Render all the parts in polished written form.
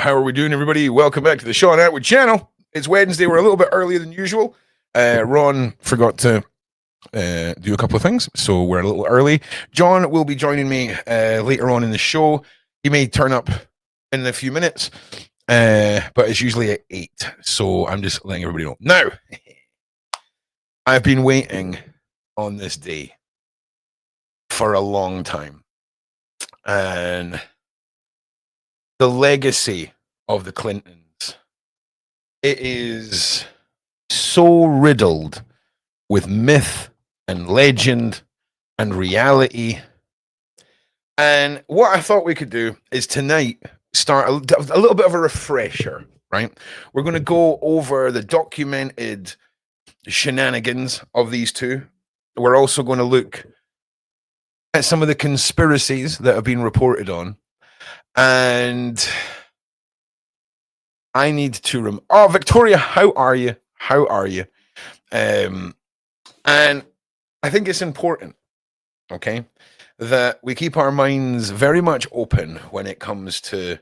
How are we doing, everybody? Welcome back to the Sean Atwood channel. It's Wednesday. We're a little bit earlier than usual. Ron forgot to do a couple of things, so we're a little early. John will be joining me later on in the show. He may turn up in a few minutes, but it's usually at 8, so I'm just letting everybody know. Now, I've been waiting on this day for a long time, and the legacy of the Clintons, it is so riddled with myth and legend and reality. And what I thought we could do is tonight start a little bit of a refresher, right? We're going to go over the documented shenanigans of these two. We're also going to look at some of the conspiracies that have been reported on. And I need to oh, Victoria, how are you? How are you? And I think it's important, okay, that we keep our minds very much open when it comes to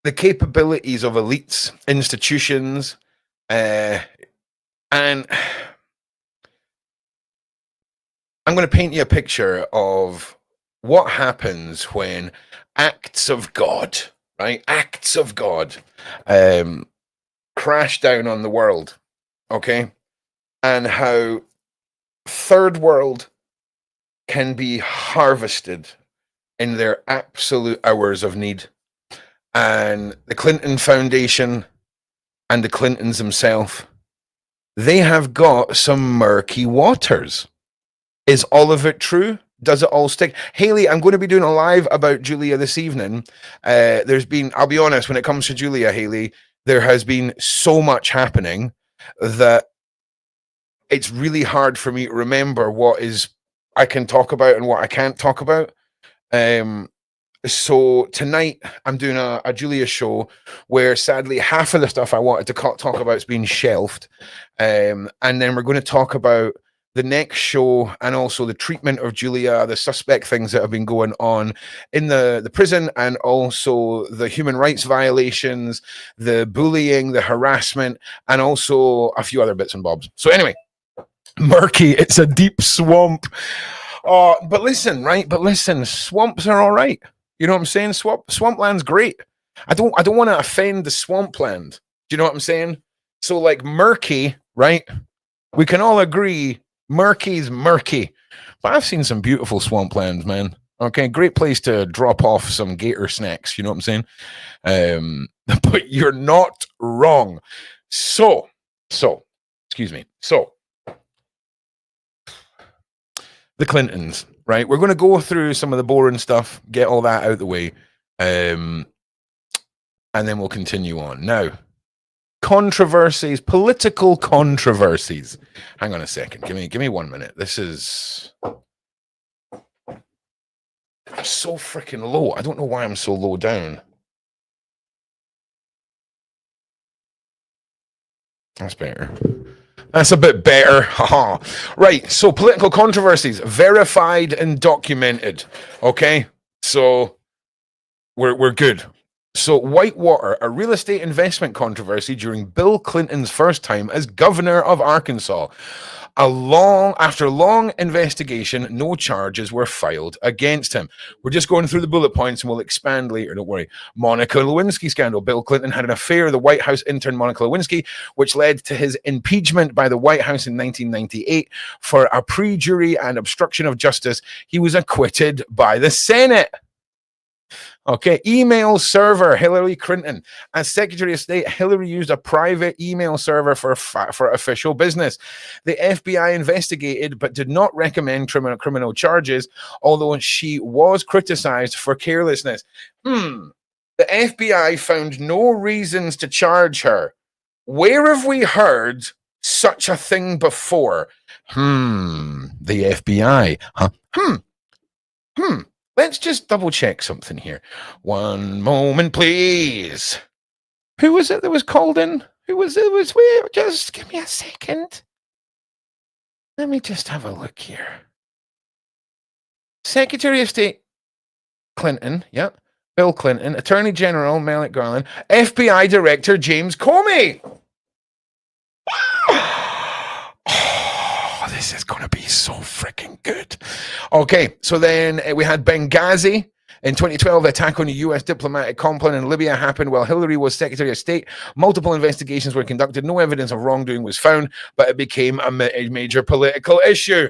the capabilities of elites, institutions, and I'm going to paint you a picture of what happens when acts of God, right? Acts of God crash down on the world, okay? And how third world can be harvested in their absolute hours of need. And the Clinton Foundation and the Clintons themselves, they have got some murky waters. Is all of it true? Does it all stick? Haley, I'm going to be doing a live about Julia this evening. I'll be honest, when it comes to Julia, Haley, there has been so much happening that it's really hard for me to remember what is I can talk about and what I can't talk about. So tonight I'm doing a Julia show where sadly half of the stuff I wanted to talk about is being shelved. And then we're going to talk about the next show and also the treatment of Julia, the suspect things that have been going on in the prison, and also the human rights violations, the bullying, the harassment, and also a few other bits and bobs. So anyway, murky, it's a deep swamp. But listen, right? But listen, swamps are all right. You know what I'm saying? Swampland's great. I don't want to offend the swampland. Do you know what I'm saying? So like murky, right? We can all agree murky's murky. But I've seen some beautiful swamplands, man. Okay, great place to drop off some gator snacks. You know what I'm saying? But you're not wrong. So, excuse me. So, the Clintons, right? We're going to go through some of the boring stuff, get all that out of the way, and then we'll continue on. Now, controversies, political controversies. Hang on a second. Give me 1 minute. This is so freaking low. I don't know why I'm so low down. That's better. That's a bit better. Right. So political controversies, verified and documented. Okay. So we're good. So Whitewater, a real estate investment controversy during Bill Clinton's first time as governor of Arkansas. After long investigation, no charges were filed against him. We're just going through the bullet points and we'll expand later, don't worry. Monica Lewinsky scandal. Bill Clinton had an affair with the White House intern Monica Lewinsky, which led to his impeachment by the White House in 1998 for a pre-jury and obstruction of justice. He was acquitted by the Senate. Okay, email server, Hillary Clinton. As Secretary of State, Hillary used a private email server for official business. The FBI investigated but did not recommend criminal charges, although she was criticized for carelessness. The FBI found no reasons to charge her. Where have we heard such a thing before? The FBI, huh? Let's just double check something here. 1 moment, please. Who was it that was called in? Who was it? Just give me a second. Let me just have a look here. Secretary of State Clinton, yep. Bill Clinton, Attorney General Merrick Garland, FBI Director James Comey. Oh, this is going to be so freaking good. Okay, so then we had Benghazi. In 2012, the attack on a U.S. diplomatic compound in Libya happened while Hillary was Secretary of State. Multiple investigations were conducted. No evidence of wrongdoing was found, but it became a major political issue.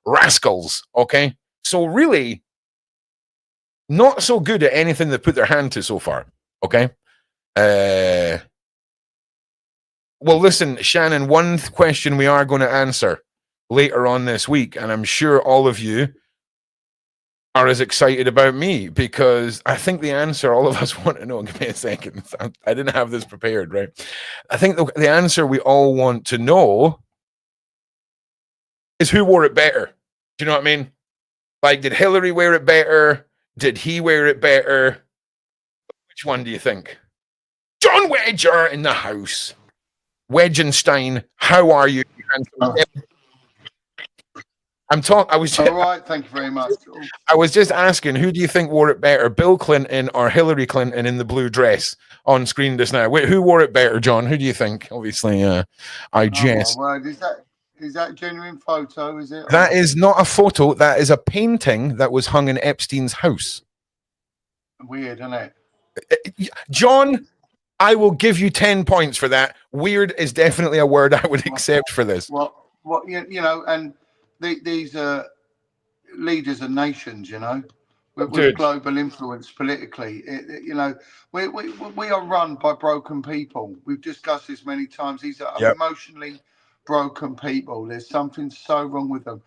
Rascals, okay? So really, not so good at anything they put their hand to so far, okay? Well, listen, Shannon, one question we are going to answer later on this week, and I'm sure all of you are as excited about me, because I think the answer all of us want to know. Give me a second. I didn't have this prepared, right? I think the answer we all want to know is who wore it better. Do you know what I mean? Like, did Hillary wear it better? Did he wear it better? Which one do you think? John Wedger in the house. Wedgenstein, how are you? I'm talking. I was all right. Thank you very much. I was just asking, who do you think wore it better, Bill Clinton or Hillary Clinton in the blue dress on screen just now? Wait, who wore it better, John? Who do you think? Obviously, I guess. Well, is that a genuine photo? Is it? That is not a photo. That is a painting that was hung in Epstein's house. Weird, isn't it? John, I will give you 10 points for that. Weird is definitely a word I would accept for this. Well, you know, and these are leaders of nations, you know, with global influence politically. You know, we are run by broken people. We've discussed this many times. These are emotionally broken people. There's something so wrong with them.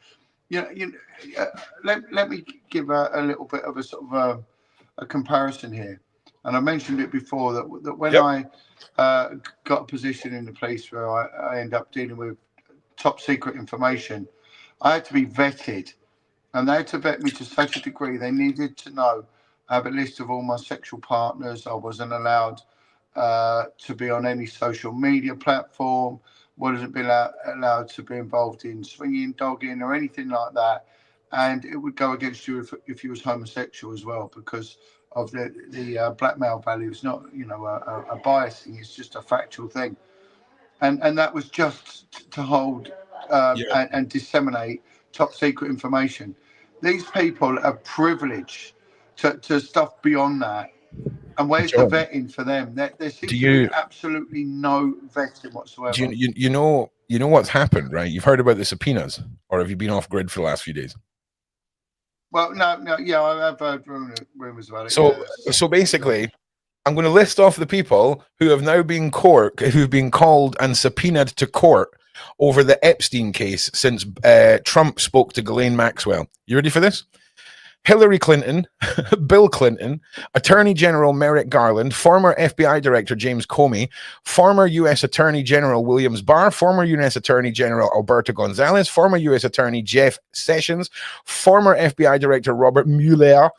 Let me give a little bit of a sort of a comparison here. And I mentioned it before that when I got a position in the police where I end up dealing with top secret information, I had to be vetted, and they had to vet me to such a degree. They needed to know. I have a list of all my sexual partners. I wasn't allowed to be on any social media platform. Wasn't been allowed to be involved in swinging, dogging, or anything like that. And it would go against you if you was homosexual as well, because of the blackmail value. It's not, you know, a biasing. It's just a factual thing. And that was just to hold and disseminate top secret information. These people are privileged to stuff beyond that. And where's the vetting for them? There seems to be absolutely no vetting whatsoever. You know what's happened, right? You've heard about the subpoenas, or have you been off grid for the last few days? Well, no, yeah, I've heard rumors about it. So basically, I'm going to list off the people who have now been who've been called and subpoenaed to court over the Epstein case since Trump spoke to Ghislaine Maxwell. You ready for this? Hillary Clinton, Bill Clinton, Attorney General Merrick Garland, former FBI Director James Comey, former U.S. Attorney General Williams Barr, former U.S. Attorney General Alberto Gonzalez, former U.S. Attorney Jeff Sessions, former FBI Director Robert Mueller,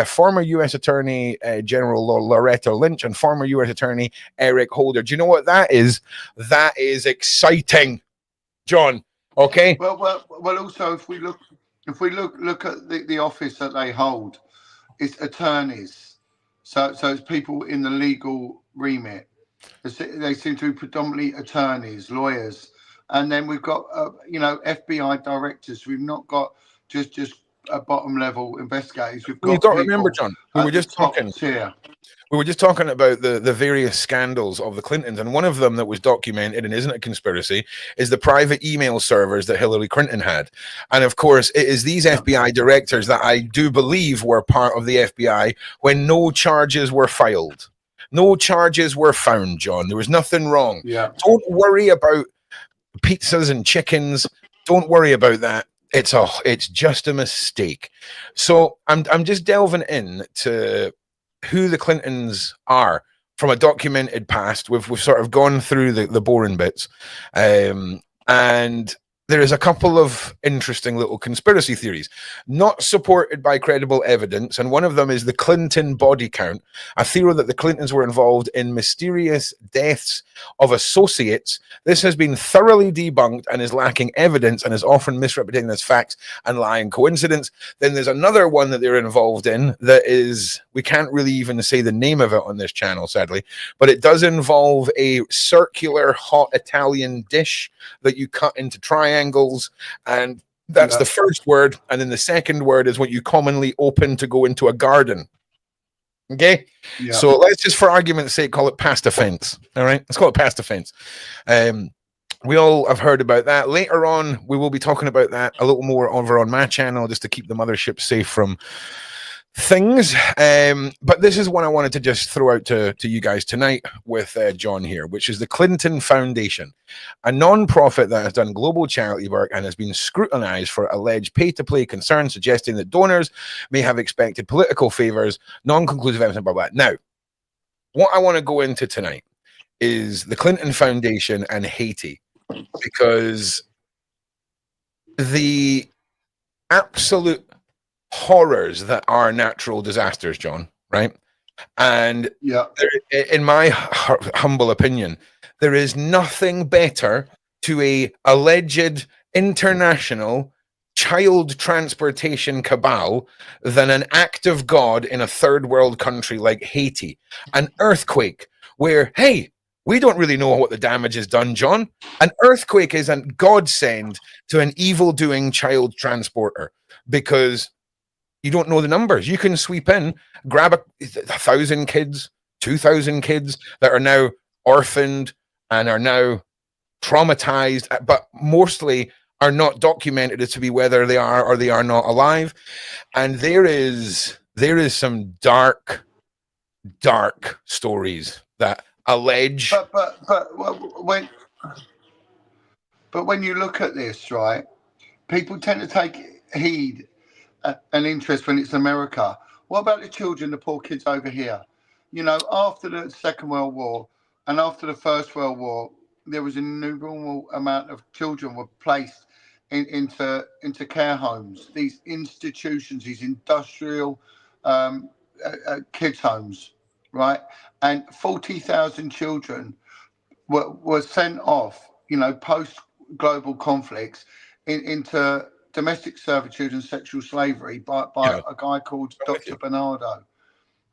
former U.S. Attorney General Loretta Lynch, and former U.S. Attorney Eric Holder. Do you know what that is? That is exciting, John. Okay. Well. Also, if we look at the office that they hold, it's attorneys. So it's people in the legal remit. They seem to be predominantly attorneys, lawyers, and then we've got FBI directors. We've not got just bottom level investigators. We've got Yeah. Don't worry about pizzas and chickens. Don't worry about that. It's just a mistake. So I'm just delving into who the Clintons are from a documented past. We've sort of gone through the boring bits, and there is a couple of interesting little conspiracy theories, not supported by credible evidence. And one of them is the Clinton body count, a theory that the Clintons were involved in mysterious deaths of associates. This has been thoroughly debunked and is lacking evidence and is often misrepresented as facts and lying coincidence. Then there's another one that they're involved in that is, we can't really even say the name of it on this channel, sadly, but it does involve a circular hot Italian dish that you cut into triangles, and that's the first word, and then the second word is what you commonly open to go into a garden. Okay, so let's just, for argument's sake, call it pasta fence. All right, let's call it pasta fence. We all have heard about that. Later on, we will be talking about that a little more over on my channel, just to keep the mothership safe from things. But this is one I wanted to just throw out to you guys tonight with John here, which is the Clinton Foundation, a non-profit that has done global charity work and has been scrutinized for alleged pay-to-play concerns, suggesting that donors may have expected political favors, non-conclusive evidence, blah, blah, blah. Now, what I want to go into tonight is the Clinton Foundation and Haiti, because the absolute horrors that are natural disasters, John, right? And in my humble opinion, there is nothing better to a alleged international child transportation cabal than an act of God in a third world country like Haiti, an earthquake where, hey, we don't really know what the damage is done, John. An earthquake is a godsend to an evil-doing child transporter, because you don't know the numbers. You can sweep in, grab 1,000 kids, 2,000 kids that are now orphaned and are now traumatized, but mostly are not documented as to be whether they are or they are not alive. And there is some dark stories that allege. But when you look at this, right, people tend to take heed and interest when it's America. What about the children, the poor kids over here? You know, after the Second World War and after the First World War, there was an innumerable amount of children were placed into care homes, these institutions, these industrial kids homes, right? And 40,000 children were sent off, you know, post global conflicts into domestic servitude and sexual slavery by a guy called Dr. Bernardo.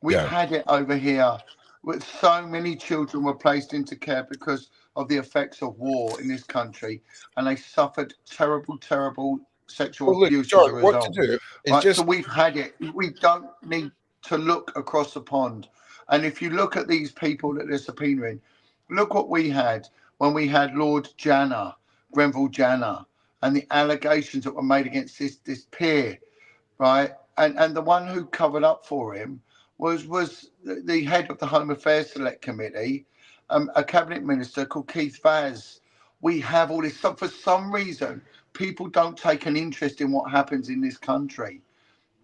We've had it over here with so many children were placed into care because of the effects of war in this country, and they suffered terrible sexual abuse as a result. What to do is just... So we've had it. We don't need to look across the pond. And if you look at these people that they're subpoenaing, look what we had when we had Lord Janner, Grenville Janner, and the allegations that were made against this peer, right? And the one who covered up for him was the head of the Home Affairs Select Committee, a cabinet minister called Keith Vaz. We have all this. So for some reason, people don't take an interest in what happens in this country.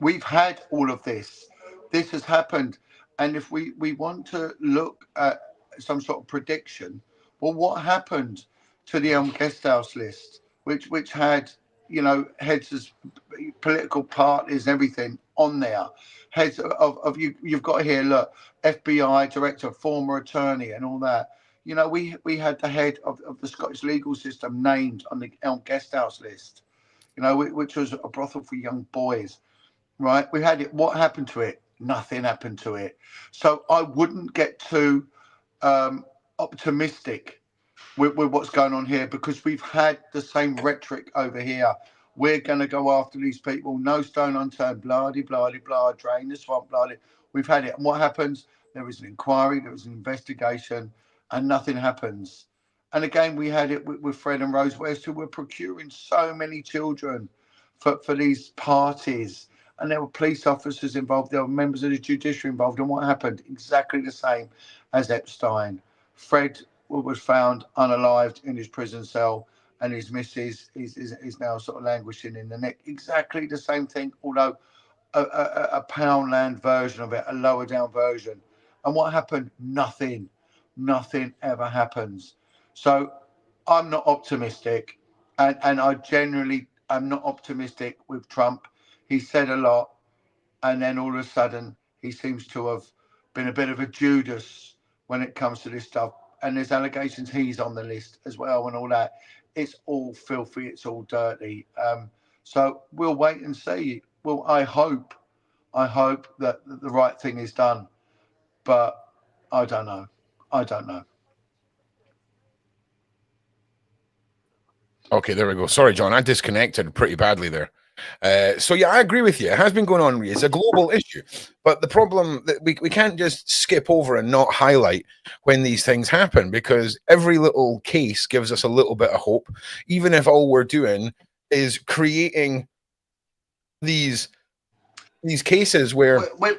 We've had all of this. This has happened. And if we want to look at some sort of prediction, well, what happened to the guest house list, which had, you know, heads of political parties and everything on there, heads of you've got here, look, FBI director, former attorney, and all that. You know, we had the head of the Scottish legal system named on the guest house list, you know, which was a brothel for young boys, right? We had it. What happened to it? Nothing happened to it. So I wouldn't get too optimistic with what's going on here, because we've had the same rhetoric over here. We're going to go after these people, no stone unturned, blah, blah, blah, drain the swamp, blah. We've had it. And what happens? There is an inquiry, there is an investigation, and nothing happens. And again, we had it with Fred and Rose West, who were procuring so many children for these parties. And there were police officers involved, there were members of the judiciary involved. And what happened? Exactly the same as Epstein. Fred was found unalived in his prison cell, and his missus is now sort of languishing in the neck. Exactly the same thing, although a Poundland version of it, a lower down version. And what happened? Nothing ever happens. So I'm not optimistic. and I generally am not optimistic with Trump. He said a lot, and then all of a sudden he seems to have been a bit of a Judas when it comes to this stuff. And there's allegations he's on the list as well, and all that. It's all filthy. It's all dirty. So we'll wait and see. Well, I hope that the right thing is done, but I don't know. I don't know. Okay, there we go. Sorry, John, I disconnected pretty badly there. So yeah, I agree with you. It has been going on. It's a global issue, but the problem that we can't just skip over and not highlight when these things happen, because every little case gives us a little bit of hope, even if all we're doing is creating these cases where, with,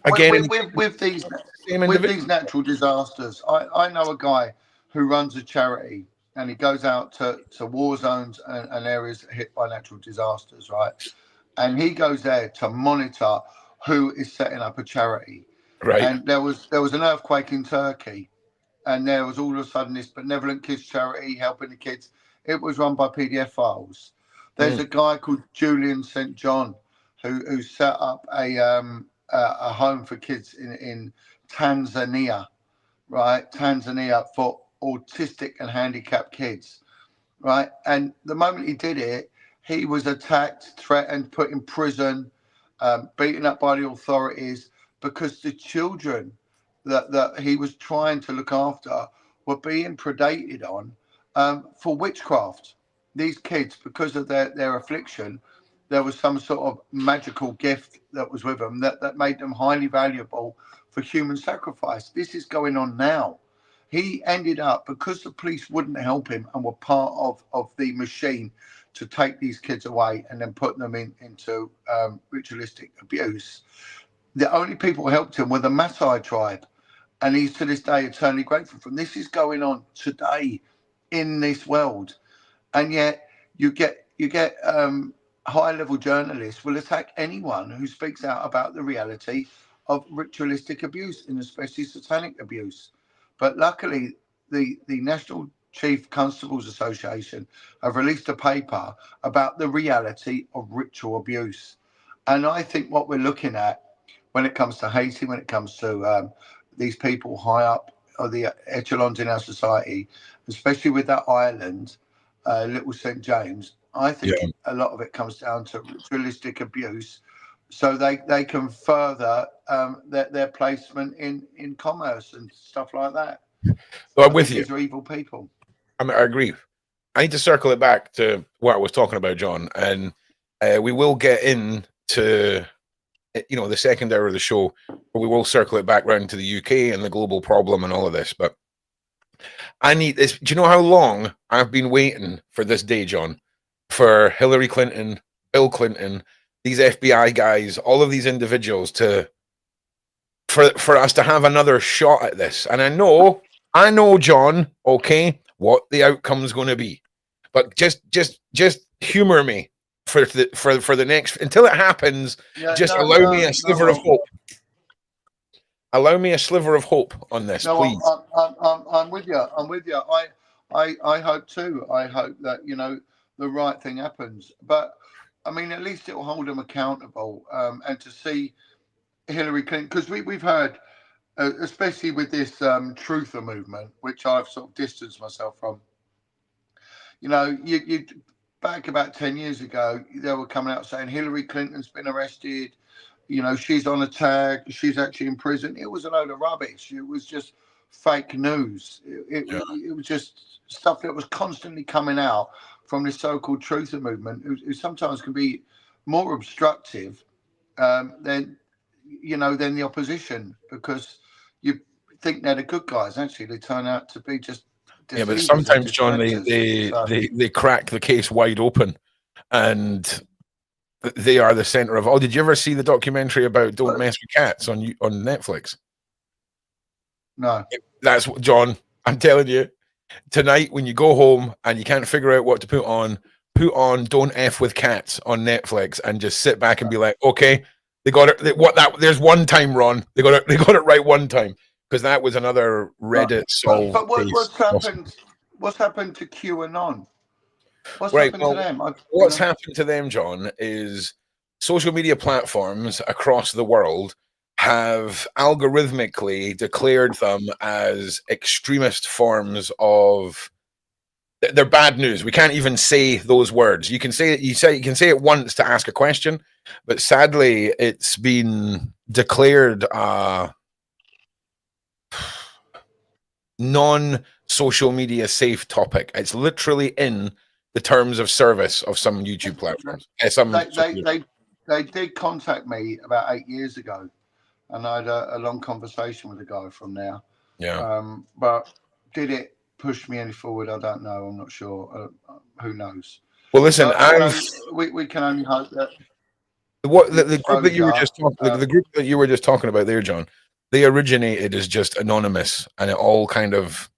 again, with these same individual. natural disasters, I know a guy who runs a charity, and he goes out to war zones and areas hit by natural disasters, right? And he goes there to monitor who is setting up a charity. Right. And there was an earthquake in Turkey, and there was all of a sudden this benevolent kids charity helping the kids. It was run by PDF files. There's a guy called Julian St. John who set up a home for kids in Tanzania, right? Tanzania for autistic and handicapped kids, right? And the moment he did it, he was attacked, threatened, put in prison, beaten up by the authorities, because the children that he was trying to look after were being predated on for witchcraft. These kids, because of their affliction, there was some sort of magical gift that was with them that made them highly valuable for human sacrifice. This is going on now. He ended up, because the police wouldn't help him and were part of the machine to take these kids away and then put them into ritualistic abuse. The only people who helped him were the Maasai tribe. And he's to this day eternally grateful for them. This is going on today in this world. And yet you get high level journalists will attack anyone who speaks out about the reality of ritualistic abuse, and especially satanic abuse. But luckily, the National Chief Constables Association have released a paper about the reality of ritual abuse. And I think what we're looking at when it comes to Haiti, when it comes to these people high up, or the echelons in our society, especially with that island, Little St. James, I think a lot of it comes down to ritualistic abuse, so they can further their placement in commerce and stuff like that. So I'm with you. These are evil people. I agree. I need to circle it back to what I was talking about, John, and we will get into the second hour of the show, but we will circle it back round to the UK and the global problem and all of this. But I need this. Do you know how long I've been waiting for this day, John? For Hillary Clinton, Bill Clinton, these FBI guys, all of these individuals for us to have another shot at this. And I know, John, okay, what the outcome's going to be, but just humor me for the next until it happens. Allow me a sliver of hope. Allow me a sliver of hope on this, please. I'm with you. I'm with you. I hope too. I hope that the right thing happens. But I mean, at least it will hold them accountable. And to see Hillary Clinton, because we've heard, especially with this truther movement, which I've sort of distanced myself from. You back about 10 years ago, they were coming out saying Hillary Clinton's been arrested. She's on a tag. She's actually in prison. It was a load of rubbish. It was just fake news. It was just stuff that was constantly coming out from this so-called truther movement, who sometimes can be more obstructive than the opposition, because you think they're the good guys. Actually, they turn out to be just but sometimes, John, they crack the case wide open, and they are the center of all. Did you ever see the documentary about Don't Mess with Cats on Netflix? No. That's what, John, I'm telling you, tonight when you go home and you can't figure out what to put on Don't F with Cats on Netflix, and just sit back and be like, okay, they got it. There's one time, Ron. They got it right one time, because that was another Reddit solved. But what's happened to QAnon? What's Right. happened to Well, them? what's happened to them, John, is social media platforms across the world have algorithmically declared them as extremist forms of they're bad news. We can't even say those words. You can say it, you can say it once to ask a question, but sadly it's been declared non-social media safe topic. It's literally in the terms of service of some YouTube platforms. They did contact me about 8 years ago, and I had a long conversation with a guy from there. Yeah. But did it push me any forward? I don't know. I'm not sure. Who knows? Well, listen, But, we can only hope that the group that you were just talking, the group that you were just talking about there, John, they originated as just anonymous, and it all kind of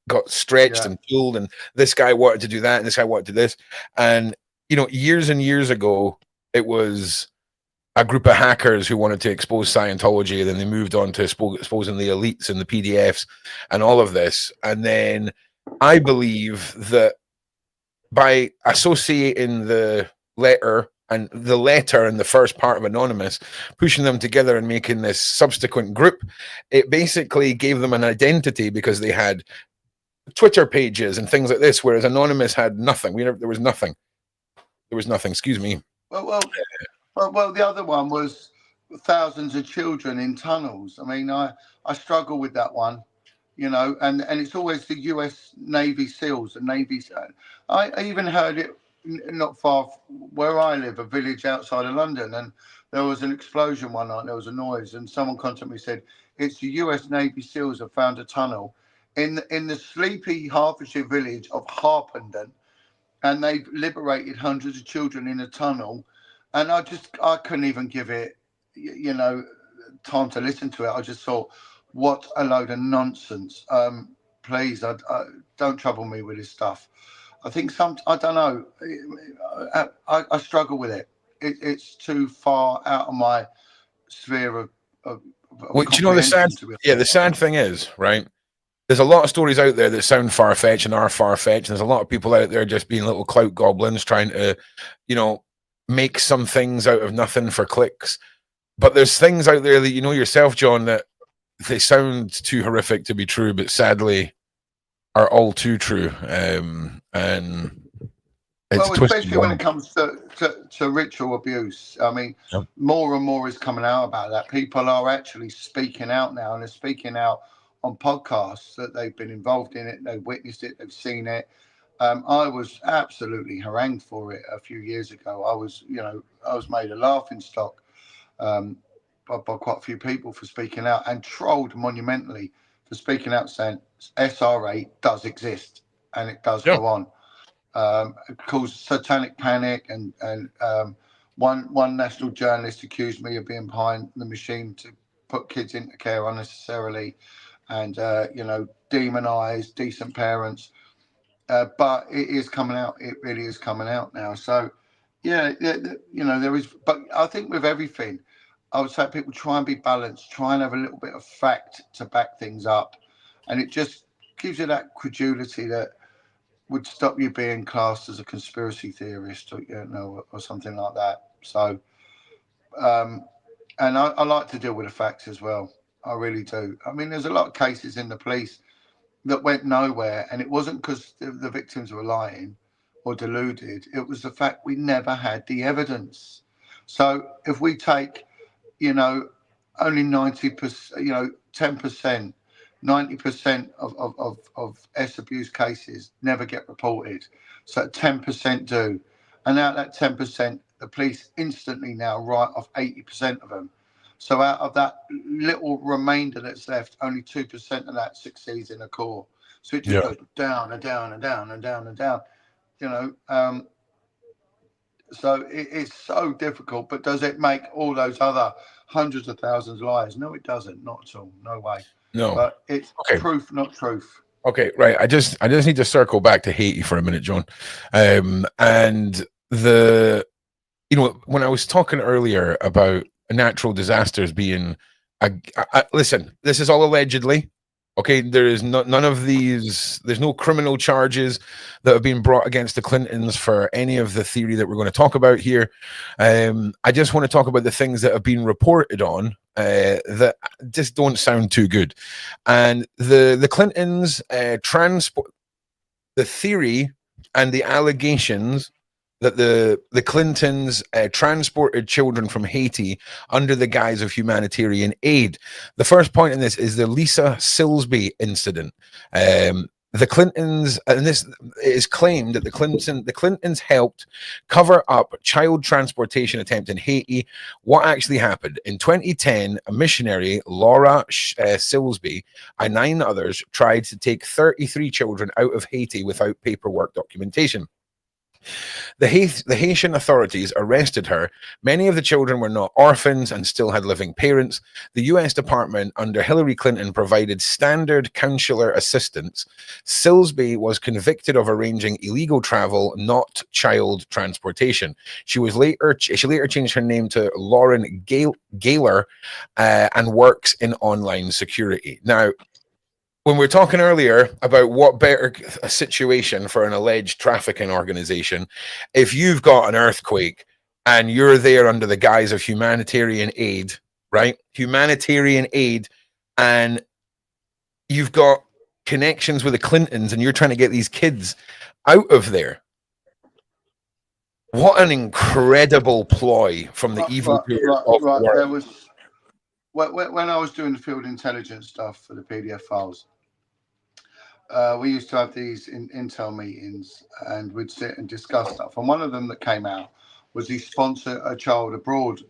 got stretched and pulled, and this guy wanted to do that, and this guy wanted to do this, and years and years ago, it was a group of hackers who wanted to expose Scientology, and then they moved on to exposing the elites and the PDFs and all of this, and then I believe that by associating the letter and the first part of Anonymous, pushing them together and making this subsequent group, it basically gave them an identity because they had Twitter pages and things like this, whereas Anonymous had nothing. There was nothing. There was nothing. Excuse me. Well, the other one was thousands of children in tunnels. I mean, I struggle with that one, and it's always the U.S. Navy SEALs and Navy. I even heard it not far where I live, a village outside of London, and there was an explosion one night. There was a noise, and someone contacted me and said it's the U.S. Navy SEALs have found a tunnel in the sleepy Hertfordshire village of Harpenden, and they've liberated hundreds of children in a tunnel. And I couldn't even give it, time to listen to it. I just thought, what a load of nonsense. Please, I don't trouble me with this stuff. I think I don't know. I struggle with it. It's too far out of my sphere of Well, do you know the sad thing is, right? There's a lot of stories out there that sound far-fetched and are far-fetched. There's a lot of people out there just being little clout goblins trying to, make some things out of nothing for clicks. But there's things out there that you know yourself, John, that they sound too horrific to be true, but sadly are all too true. And it's especially when it comes to ritual abuse. I mean, more and more is coming out about that. People are actually speaking out now, and they're speaking out on podcasts that they've been involved in it, they've witnessed it, they've seen it. I was absolutely harangued for it a few years ago. I was made a laughing stock by quite a few people for speaking out, and trolled monumentally for speaking out, saying SRA does exist and it does go on. It caused satanic panic, and one national journalist accused me of being behind the machine to put kids into care unnecessarily, and demonize decent parents. But it is coming out. It really is coming out now. So, there is. But I think with everything, I would say people try and be balanced, try and have a little bit of fact to back things up, and it just gives you that credulity that would stop you being classed as a conspiracy theorist, or something like that. So, and I like to deal with the facts as well. I really do. I mean, there's a lot of cases in the police that went nowhere, and it wasn't because the victims were lying or deluded. It was the fact we never had the evidence. So if we take, only 90%, 10%, 90% of S abuse cases never get reported. So 10% do. And out of that 10%, the police instantly now write off 80% of them. So out of that little remainder that's left, only 2% of that succeeds in a court. So it just goes down and down and down and down and down, so it's so difficult. But does it make all those other hundreds of thousands liars? No, it doesn't. Not at all. No way. No. But it's proof, not truth. Okay, right. I just need to circle back to Haiti for a minute, John. And when I was talking earlier about natural disasters being listen, this is all allegedly. Okay, there is none of these. There's no criminal charges that have been brought against the Clintons for any of the theory that we're going to talk about here. I just want to talk about the things that have been reported on that just don't sound too good. And the Clintons transport the theory and the allegations that the Clintons transported children from Haiti under the guise of humanitarian aid. The first point in this is the Lisa Silsby incident. The Clintons, and this is claimed that the Clintons helped cover up child transportation attempt in Haiti. What actually happened in 2010? A missionary, Laura Silsby, and 9 others tried to take 33 children out of Haiti without paperwork documentation. The Haitian authorities arrested her. Many of the children were not orphans and still had living parents. The U.S. Department under Hillary Clinton provided standard consular assistance. Silsby was convicted of arranging illegal travel, not child transportation. She later changed her name to Lauren Gaylor and works in online security. Now, when we were talking earlier about what better a situation for an alleged trafficking organization, if you've got an earthquake and you're there under the guise of humanitarian aid, right? Humanitarian aid, and you've got connections with the Clintons and you're trying to get these kids out of there. What an incredible ploy from the evil of the world. There was when I was doing the field intelligence stuff for the PDF files. We used to have these intel meetings, and we'd sit and discuss stuff. And one of them that came out was he sponsored a child abroad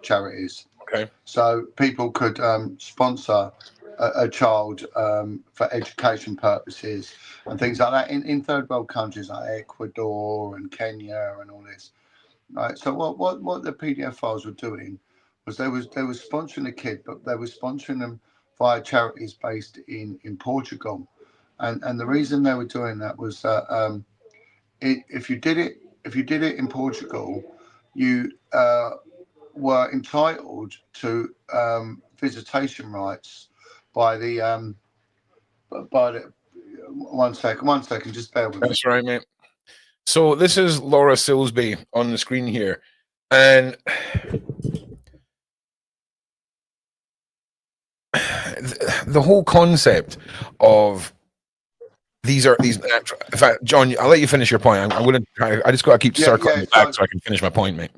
charities. Okay. So people could sponsor a child for education purposes and things like that in third world countries like Ecuador and Kenya and all this. Right. So what the PDF files were doing was they was sponsoring a kid, but they were sponsoring them via charities based in Portugal. And the reason they were doing that was that if you did it in Portugal, you were entitled to visitation rights by the one second, just bear with me. That's right, mate. So this is Laura Silsby on the screen here, and the whole concept of these. In fact, John, I'll let you finish your point. I'm going to try. I just got to keep circling back so I can finish my point, mate.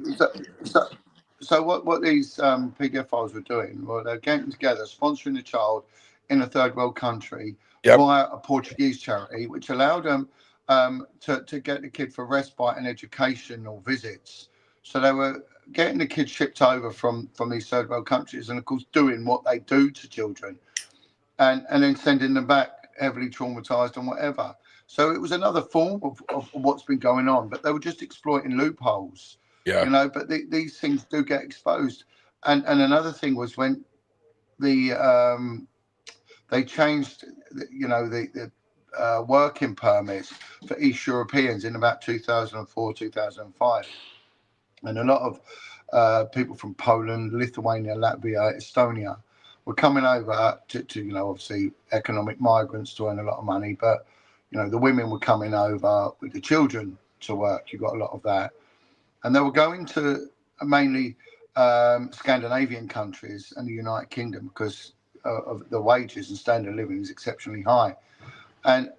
So what these PDF files were doing, well, they're getting together, sponsoring a child in a third world country via a Portuguese charity, which allowed them to get the kid for respite and educational visits. So they were getting the kids shipped over from these third world countries, and of course doing what they do to children, and then sending them back heavily traumatized and whatever. So it was another form of what's been going on, but they were just exploiting loopholes. Yeah. You know, but these things do get exposed. And another thing was when the they changed, the working permits for East Europeans in about 2004, 2005. And a lot of people from Poland, Lithuania, Latvia, Estonia were coming over to obviously economic migrants to earn a lot of money. But, the women were coming over with the children to work. You got a lot of that. And they were going to mainly Scandinavian countries and the United Kingdom because of the wages and standard of living is exceptionally high. And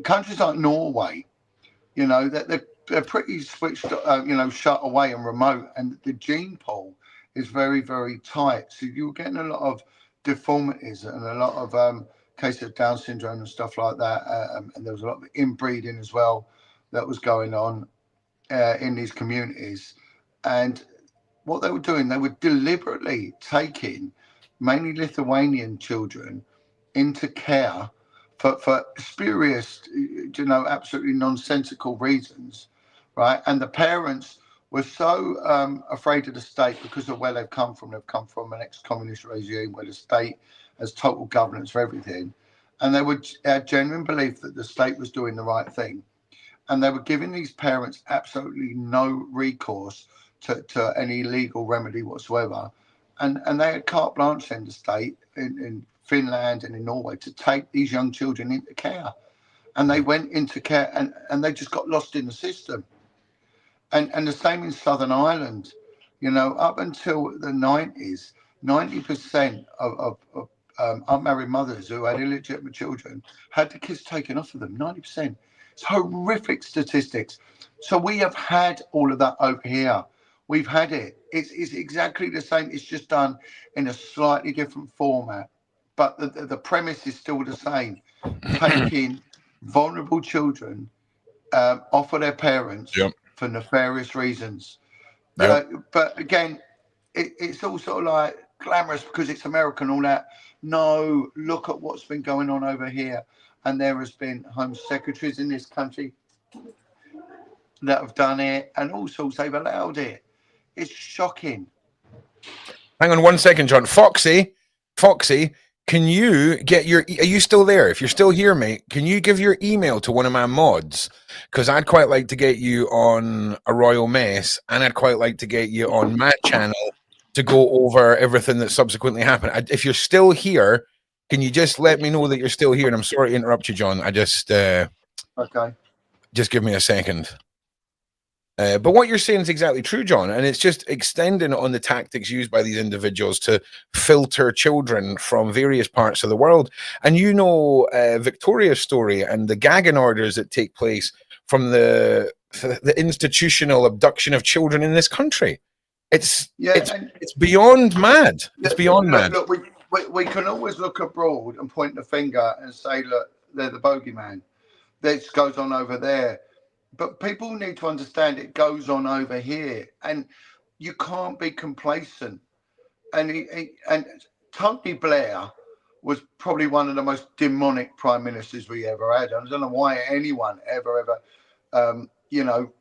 countries like Norway, they're pretty switched, shut away and remote. And the gene pool is very, very tight. So you were getting a lot of deformities and a lot of cases of Down syndrome and stuff like that. And there was a lot of inbreeding as well that was going on in these communities. And what they were doing, they were deliberately taking mainly Lithuanian children into care for spurious, absolutely nonsensical reasons, right? And the parents were so afraid of the state because of where they've come from. They've come from an ex-communist regime where the state has total governance for everything. And they had genuine belief that the state was doing the right thing. And they were giving these parents absolutely no recourse to any legal remedy whatsoever. And they had carte blanche in the state in Finland and in Norway to take these young children into care. And they went into care and they just got lost in the system. And the same in Southern Ireland, up until the 90s, 90% of unmarried mothers who had illegitimate children had the kids taken off of them. 90%. It's horrific statistics. So we have had all of that over here. We've had it. It's exactly the same. It's just done in a slightly different format. But the premise is still the same. Taking vulnerable children off of their parents for nefarious reasons. But again, it's all sort of like glamorous because it's American, all that. No, look at what's been going on over here. And there has been Home Secretaries in this country that have done it, and all sorts, they've allowed it. It's shocking. Hang on 1 second, John. Foxy, can you get are you still there? If you're still here, mate, can you give your email to one of my mods? Because I'd quite like to get you on a Royal Mess, and I'd quite like to get you on my channel to go over everything that subsequently happened. If you're still here, can you just let me know that you're still here? And I'm sorry to interrupt you, John. I just okay. Just give me a second. But what you're saying is exactly true, John, and it's just extending on the tactics used by these individuals to filter children from various parts of the world. And Victoria's story and the gagging orders that take place from the institutional abduction of children in this country. It's beyond mad. It's beyond mad. Look, we can always look abroad and point the finger and say, look, they're the bogeyman. This goes on over there. But people need to understand it goes on over here, and you can't be complacent. And Tony Blair was probably one of the most demonic prime ministers we ever had. I don't know why anyone ever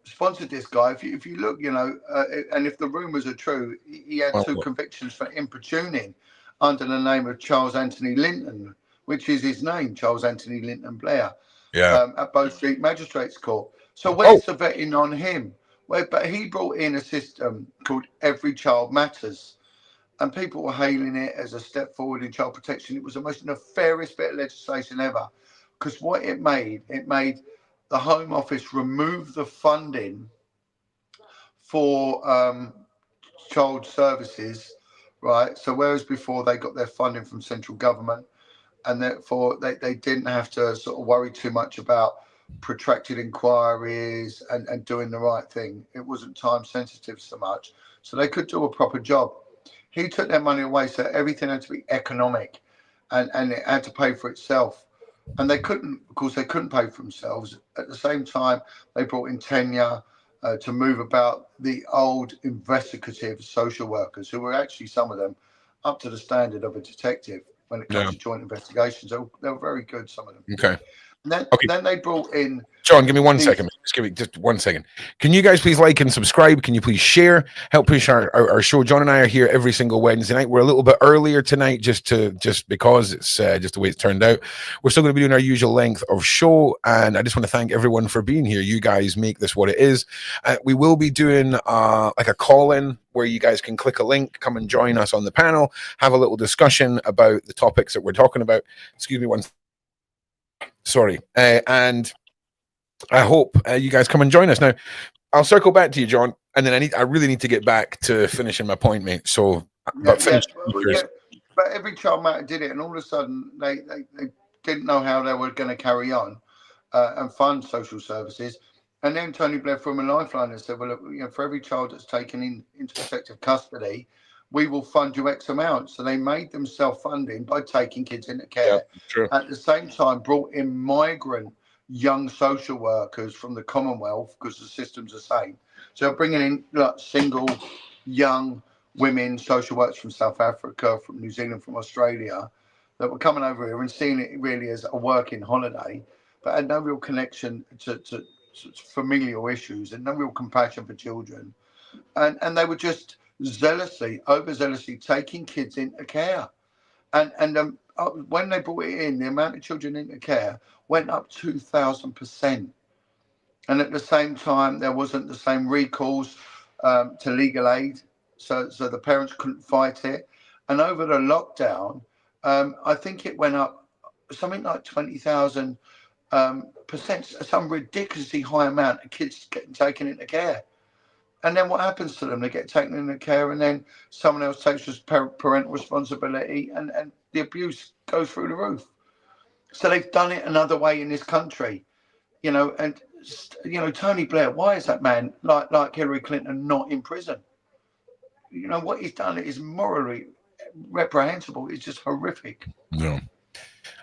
sponsored this guy. If you look, and if the rumours are true, he had 2 convictions for importuning under the name of Charles Anthony Linton, which is his name, Charles Anthony Linton Blair, at Bow Street Magistrates Court. So where's the vetting on him? But he brought in a system called Every Child Matters, and people were hailing it as a step forward in child protection. It was the most nefarious bit of legislation ever, because what it made the Home Office remove the funding for child services, right? So whereas before they got their funding from central government, and therefore they didn't have to sort of worry too much about protracted inquiries and doing the right thing. It wasn't time sensitive so much, so they could do a proper job. He took their money away, so everything had to be economic, and it had to pay for itself. And they couldn't pay for themselves. At the same time, they brought in tenure to move about the old investigative social workers, who were actually, some of them, up to the standard of a detective when it comes to joint investigations. They were very good, some of them. Okay. Then they brought in... John, give me 1 second. Just give me just 1 second. Can you guys please like and subscribe? Can you please share? Help push our show. John and I are here every single Wednesday night. We're a little bit earlier tonight just because it's just the way it's turned out. We're still going to be doing our usual length of show, and I just want to thank everyone for being here. You guys make this what it is. We will be doing like a call-in where you guys can click a link, come and join us on the panel, have a little discussion about the topics that we're talking about. Excuse me one second. Sorry. And I hope you guys come and join us. Now, I'll circle back to you, John, and then I really need to get back to finishing my point, mate. So, but Every Child Matter did it, and all of a sudden they didn't know how they were going to carry on and fund social services. And then Tony Blair threw him a lifeline and said, well, look, for every child that's taken into protective custody, we will fund you X amount. So they made them self-funding by taking kids into care. True. At the same time, brought in migrant young social workers from the Commonwealth, because the system's the same. So bringing in single young women social workers from South Africa, from New Zealand, from Australia, that were coming over here and seeing it really as a working holiday, but had no real connection to familial issues and no real compassion for children. And they were just overzealously taking kids into care. And when they brought it in, the amount of children into care went up 2,000%. And at the same time, there wasn't the same recourse to legal aid. So the parents couldn't fight it. And over the lockdown, I think it went up something like 20,000 percent, some ridiculously high amount of kids getting taken into care. And then what happens to them? They get taken into care, and then someone else takes parental responsibility, and the abuse goes through the roof. So they've done it another way in this country, and Tony Blair. Why is that man like Hillary Clinton not in prison? What he's done is morally reprehensible. It's just horrific. No.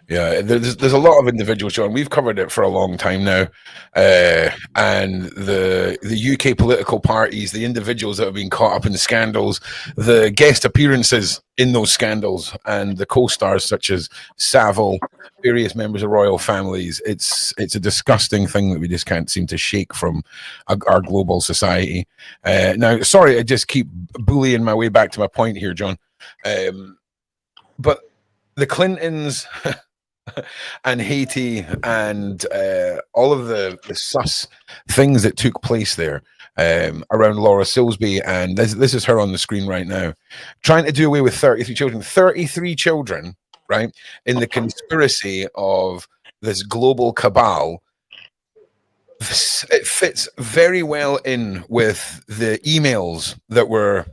Yeah, there's a lot of individuals, John. We've covered it for a long time now, and the UK political parties, the individuals that have been caught up in the scandals, the guest appearances in those scandals, and the co-stars such as Savile, various members of royal families. It's a disgusting thing that we just can't seem to shake from our global society. Now, sorry, I just keep bullying my way back to my point here, John, but the Clintons. And Haiti and all of the sus things that took place there around Laura Silsby, and this is her on the screen right now, trying to do away with 33 children, right, in the conspiracy of this global cabal. It fits very well in with the emails that were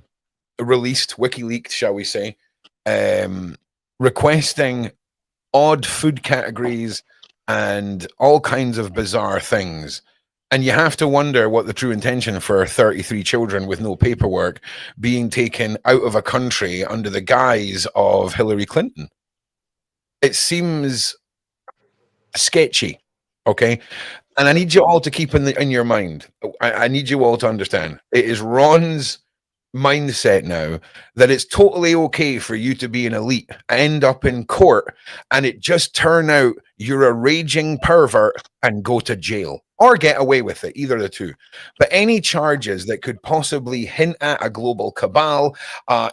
released, WikiLeaks, shall we say, requesting odd food categories and all kinds of bizarre things. And you have to wonder what the true intention for 33 children with no paperwork being taken out of a country under the guise of Hillary Clinton. It seems sketchy, okay? And I need you all to keep in your mind. I need you all to understand. It is Ron's mindset now that it's totally okay for you to be an elite, end up in court, and it just turn out you're a raging pervert and go to jail or get away with it, either of the two. But any charges that could possibly hint at a global cabal,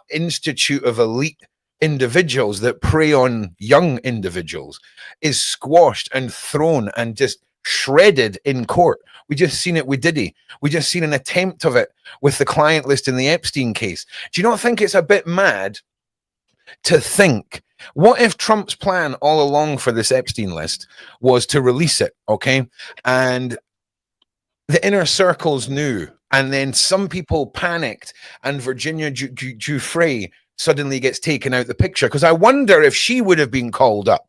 institute of elite individuals that prey on young individuals, is squashed and thrown and just shredded in court. We just seen it with Diddy. We just seen an attempt of it with the client list in the Epstein case. Do you not think it's a bit mad to think, what if Trump's plan all along for this Epstein list was to release it, okay? And the inner circles knew, and then some people panicked, and Virginia Giuffre suddenly gets taken out the picture, because I wonder if she would have been called up.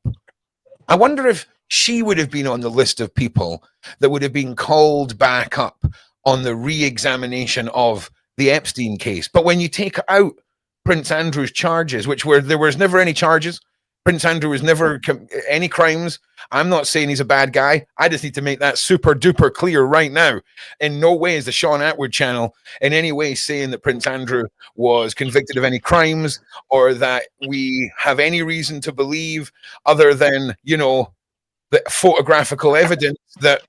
I wonder if she would have been on the list of people that would have been called back up on the re-examination of the Epstein case. But when you take out Prince Andrew's charges, there was never any charges. Prince Andrew was never any crimes. I'm not saying he's a bad guy. I just need to make that super duper clear right now. In no way is the Sean Atwood channel in any way saying that Prince Andrew was convicted of any crimes, or that we have any reason to believe other than, the photographical evidence that,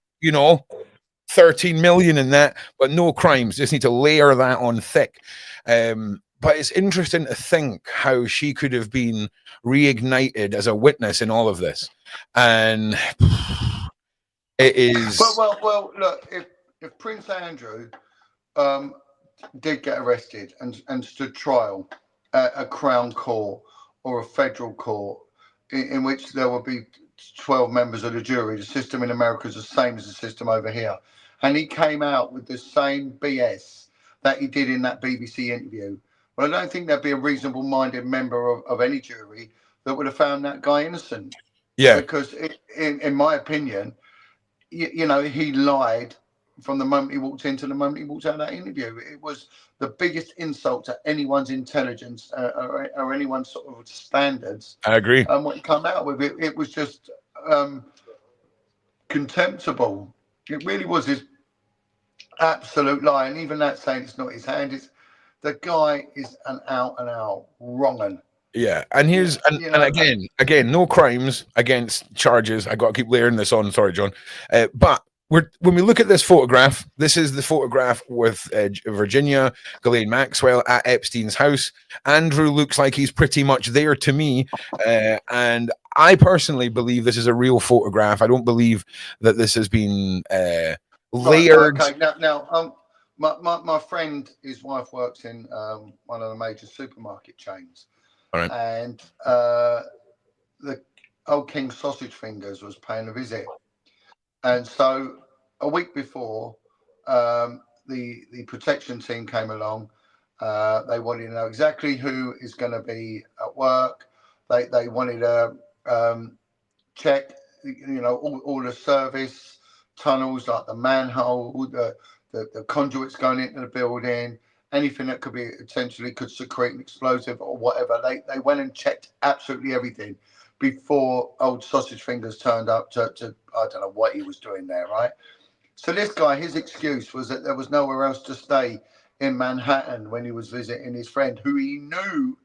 13 million in that, but no crimes. Just need to layer that on thick. But it's interesting to think how she could have been reignited as a witness in all of this. And it is... Well, look, if Prince Andrew did get arrested and stood trial at a Crown Court or a federal court in which there would be 12 members of the jury, the system in America is the same as the system over here, and he came out with the same BS that he did in that BBC interview, well, I don't think there'd be a reasonable-minded member of any jury that would have found that guy innocent. Yeah. Because in my opinion, he lied from the moment he walked in to the moment he walked out of that interview. It was the biggest insult to anyone's intelligence or anyone's sort of standards. I agree. And what he come out with, it was just contemptible. It really was his absolute lie. And even that saying it's not his hand, the guy is an out-and-out wrong-un. Yeah, and here's and again, no crimes against charges. I got to keep layering this on. Sorry, John, but when we look at this photograph, this is the photograph with Virginia, Ghislaine Maxwell at Epstein's house. Andrew looks like he's pretty much there to me, and I personally believe this is a real photograph. I don't believe that this has been layered. Okay, now, my friend, his wife works in one of the major supermarket chains. All right. And the old King Sausage Fingers was paying a visit, and so a week before, the protection team came along. They wanted to know exactly who is going to be at work. They wanted to check, all the service tunnels, like the manhole, the conduits going into the building, anything that could be potentially could secrete an explosive or whatever. They went and checked absolutely everything before old Sausage Fingers turned up to I don't know what he was doing there, right? So this guy, his excuse was that there was nowhere else to stay in Manhattan when he was visiting his friend, who he knew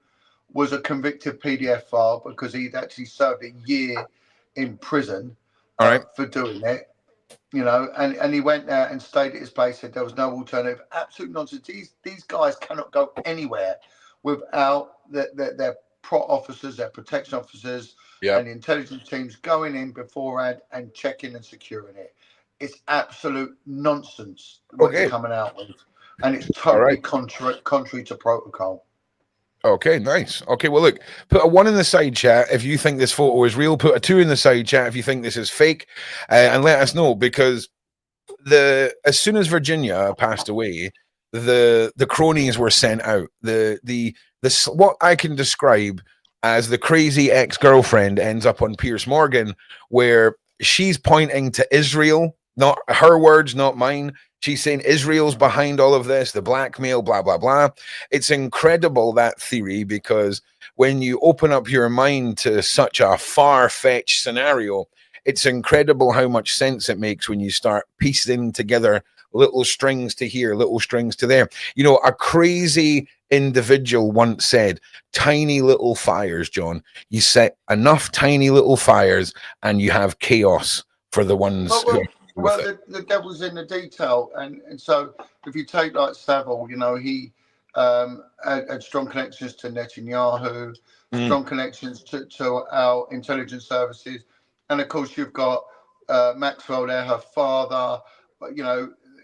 was a convicted PDF file because he'd actually served a year in prison All right. for doing it. And he went there and stayed at his place, said there was no alternative. Absolute nonsense. These guys cannot go anywhere without their prot officers, their protection officers, Yeah. and the intelligence teams going in beforehand and checking and securing it. It's absolute nonsense what Okay. you're coming out with, and it's All totally right. contrary to protocol. Okay, nice. Okay, well, look, put a 1 in the side chat if you think this photo is real. Put a 2 in the side chat if you think this is fake, and let us know, because as soon as Virginia passed away, the cronies were sent out. The what I can describe as the crazy ex-girlfriend ends up on Piers Morgan, where she's pointing to Israel, not her words, not mine. She's saying Israel's behind all of this, the blackmail, blah, blah, blah. It's incredible, that theory, because when you open up your mind to such a far-fetched scenario, it's incredible how much sense it makes when you start piecing together little strings to here, little strings to there. A crazy individual once said, tiny little fires, John. You set enough tiny little fires and you have chaos for the ones who are with it. The devil's in the detail, and so if you take like Savile, he had strong connections to Netanyahu, strong connections to our intelligence services, and of course you've got Maxwell there, her father. But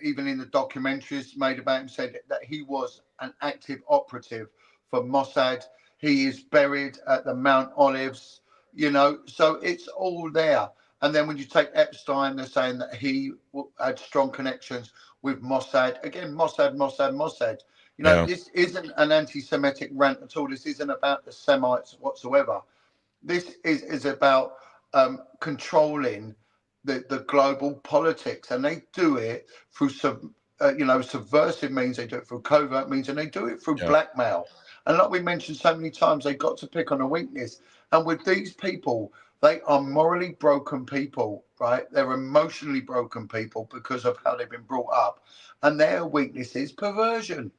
even in the documentaries made about him, said that he was an active operative for Mossad. He is buried at the Mount Olives. So it's all there. And then when you take Epstein, they're saying that he had strong connections with Mossad. Again, Mossad. This isn't an anti-Semitic rant at all. This isn't about the Semites whatsoever. This is about controlling the global politics, and they do it through subversive means. They do it through covert means, and they do it through blackmail. And like we mentioned so many times, they got to pick on a weakness. And with these people, they are morally broken people, right? They're emotionally broken people because of how they've been brought up, and their weakness is perversion.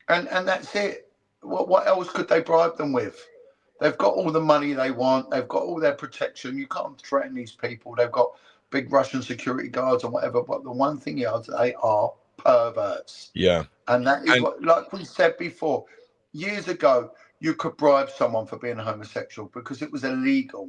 And that's it. What else could they bribe them with? They've got all the money they want. They've got all their protection. You can't threaten these people. They've got big Russian security guards and whatever. But the one thing is, they are perverts. Yeah. And that is what, like we said before, years ago, you could bribe someone for being a homosexual because it was illegal,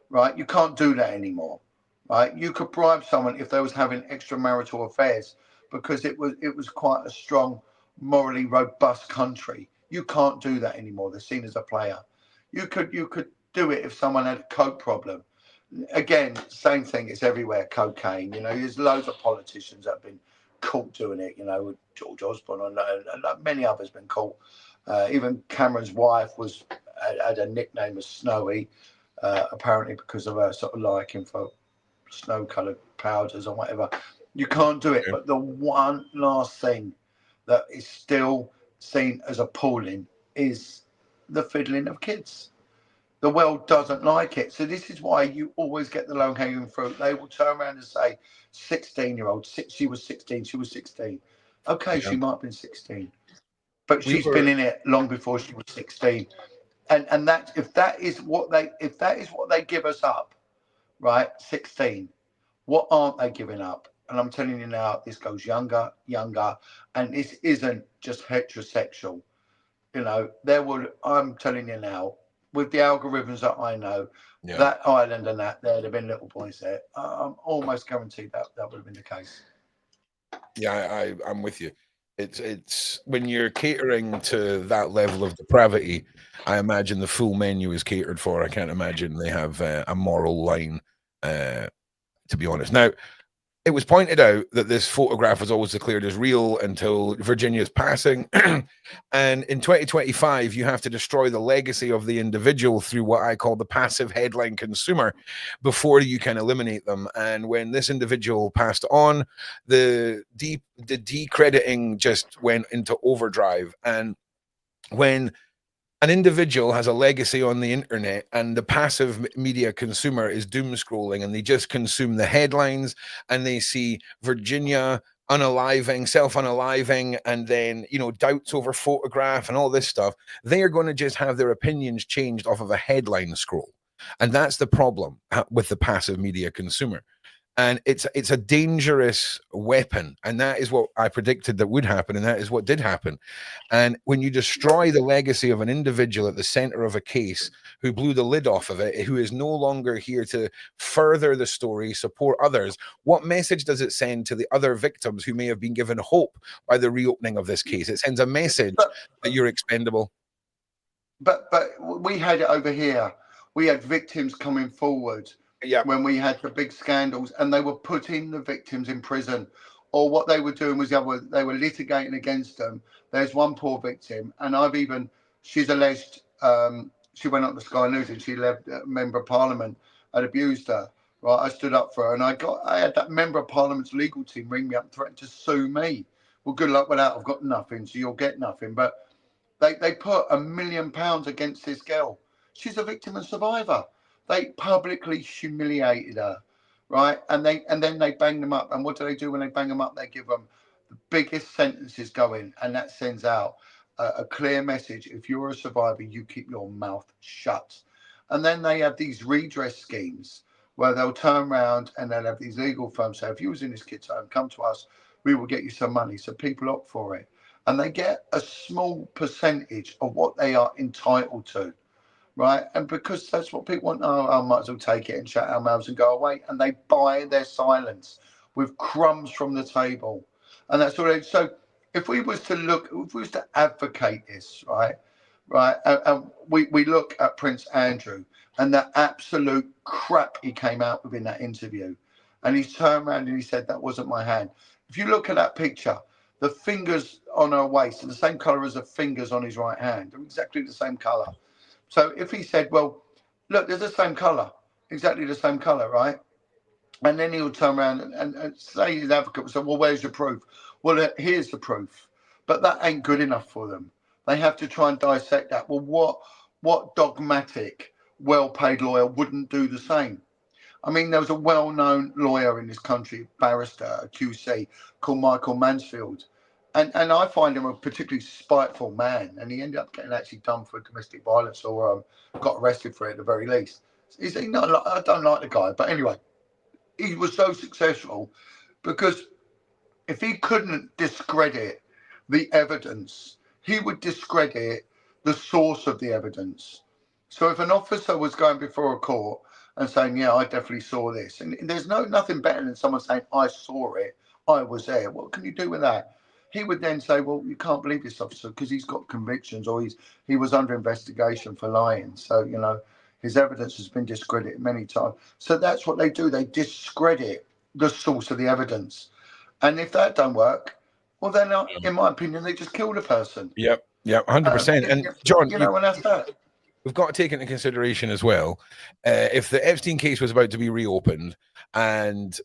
right? You can't do that anymore, right? You could bribe someone if they was having extramarital affairs because it was quite a strong, morally robust country. You can't do that anymore. They're seen as a player. You could do it if someone had a coke problem. Again, same thing. It's everywhere. Cocaine. There's loads of politicians that have been caught doing it. With George Osborne and many others been caught. Even Cameron's wife had a nickname as Snowy, apparently because of her sort of liking for snow-coloured powders or whatever. You can't do it. But the one last thing that is still seen as appalling is the fiddling of kids. The world doesn't like it. So this is why you always get the low-hanging fruit. They will turn around and say, 16-year-old, she was 16. Okay, she might have been 16. But she's been in it long before she was 16. And that if that is what they give us up, right? 16. What aren't they giving up? And I'm telling you now, this goes younger, and this isn't just heterosexual. I'm telling you now, with the algorithms that I know, that island and there'd have been little boys there. I'm almost guaranteed that would have been the case. Yeah, I'm with you. It's when you're catering to that level of depravity, I imagine the full menu is catered for. I can't imagine they have a moral line, to be honest. Now, it was pointed out that this photograph was always declared as real until Virginia's passing. And in 2025, you have to destroy the legacy of the individual through what I call the passive headline consumer before you can eliminate them. And when this individual passed on, the decrediting just went into overdrive. And when an individual has a legacy on the internet and the passive media consumer is doom scrolling and they just consume the headlines and they see Virginia unaliving, self-unaliving, and then, you know, doubts over photograph and all this stuff, they are going to just have their opinions changed off of a headline scroll. And that's the problem with the passive media consumer. And it's a dangerous weapon, and that is what I predicted that would happen, and that is what did happen. And when you destroy the legacy of an individual at the center of a case who blew the lid off of it, who is no longer here to further the story, support others, what message does it send to the other victims who may have been given hope by the reopening of this case? It sends a message that you're expendable. But we had it over here. We had victims coming forward. Yeah. When we had the big scandals, and they were putting the victims in prison, or what they were doing was they were litigating against them. There's one poor victim, and she's alleged she went up to Sky News and she left a member of Parliament had abused her. Right, I stood up for her, and I had that member of Parliament's legal team ring me up and threaten to sue me. Well, good luck with that. I've got nothing, so you'll get nothing. But they put £1 million against this girl. She's a victim and survivor. They publicly humiliated her, right? And then they bang them up. And what do they do when they bang them up? They give them the biggest sentences going, and that sends out a clear message. If you're a survivor, you keep your mouth shut. And then they have these redress schemes where they'll turn around and they'll have these legal firms say, if you was in this kid's home, come to us, we will get you some money. So people opt for it. And they get a small percentage of what they are entitled to. Right, and because that's what people want, I might as well take it and shut our mouths and go away. And they buy their silence with crumbs from the table, and that's what. So, if we was to advocate this, right, and we look at Prince Andrew and the absolute crap he came out with in that interview, and he's turned around and he said that wasn't my hand. If you look at that picture, the fingers on her waist are the same color as the fingers on his right hand. They're exactly the same color. So if he said, well, look, there's the same colour, exactly the same colour, right? And then he would turn around and say his advocate would say, well, where's your proof? Well, here's the proof. But that ain't good enough for them. They have to try and dissect that. Well, what dogmatic, well-paid lawyer wouldn't do the same? I mean, there was a well-known lawyer in this country, barrister, a QC, called Michael Mansfield. And I find him a particularly spiteful man, and he ended up getting actually done for domestic violence, or got arrested for it at the very least. I don't like the guy, but anyway, he was so successful because if he couldn't discredit the evidence, he would discredit the source of the evidence. So if an officer was going before a court and saying, yeah, I definitely saw this, and there's nothing better than someone saying, I saw it, I was there. What can you do with that? He would then say, well, you can't believe this officer because he's got convictions, or he was under investigation for lying. So, you know, his evidence has been discredited many times. So that's what they do. They discredit the source of the evidence. And if that don't work, well, then, in my opinion, they just kill the person. Yep, 100%. And John, you know, and that's that. We've got to take into consideration as well, if the Epstein case was about to be reopened, and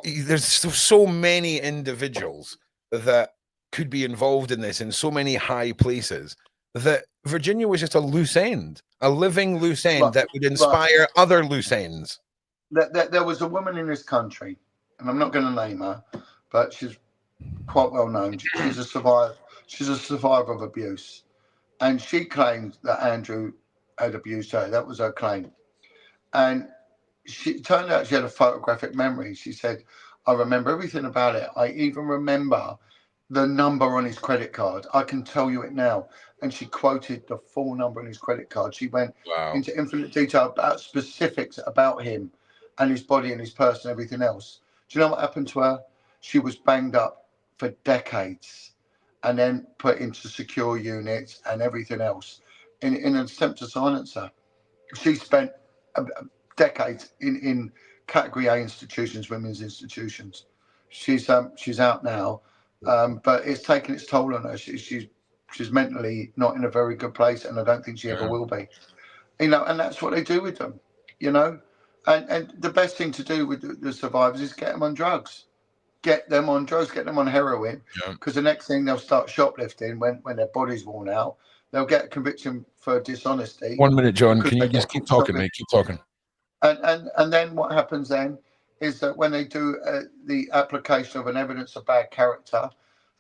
there's so many individuals that could be involved in this in so many high places, that Virginia was just a loose end, a living loose end that would inspire other loose ends. There was a woman in this country, and I'm not going to name her, but she's quite well known. She's a survivor. She's a survivor of abuse, and she claimed that Andrew had abused her. That was her claim, and it turned out she had a photographic memory. She said, I remember everything about it. I even remember the number on his credit card. I can tell you it now. And she quoted the full number on his credit card. She went into infinite detail about specifics about him and his body and his purse and everything else. Do you know what happened to her? She was banged up for decades and then put into secure units and everything else in an attempt to silence her. She spent decades in category A institutions, women's institutions. She's out now, but it's taken its toll on her. She's mentally not in a very good place, and I don't think she ever will be. And that's what they do with them, And the best thing to do with the survivors is get them on drugs. Get them on drugs, get them on heroin, because the next thing they'll start shoplifting when their body's worn out. They'll get a conviction for dishonesty. 1 minute, John. Can you just keep talking, mate? Keep talking. And then what happens then is that when they do the application of an evidence of bad character,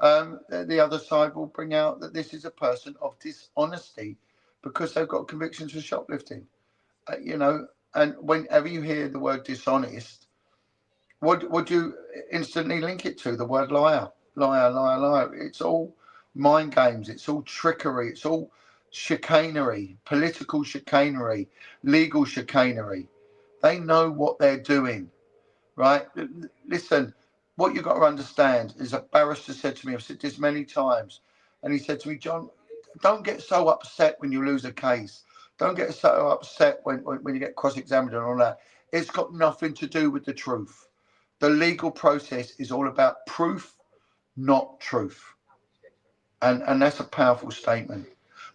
the other side will bring out that this is a person of dishonesty because they've got convictions for shoplifting. And whenever you hear the word dishonest, what would you instantly link it to? The word liar, liar, liar, liar. It's all mind games. It's all trickery. It's all chicanery, political chicanery, legal chicanery. They know what they're doing, right? Listen, what you've got to understand is a barrister said to me, I've said this many times, and he said to me, John, don't get so upset when you lose a case. Don't get so upset when you get cross-examined and all that. It's got nothing to do with the truth. The legal process is all about proof, not truth. And that's a powerful statement.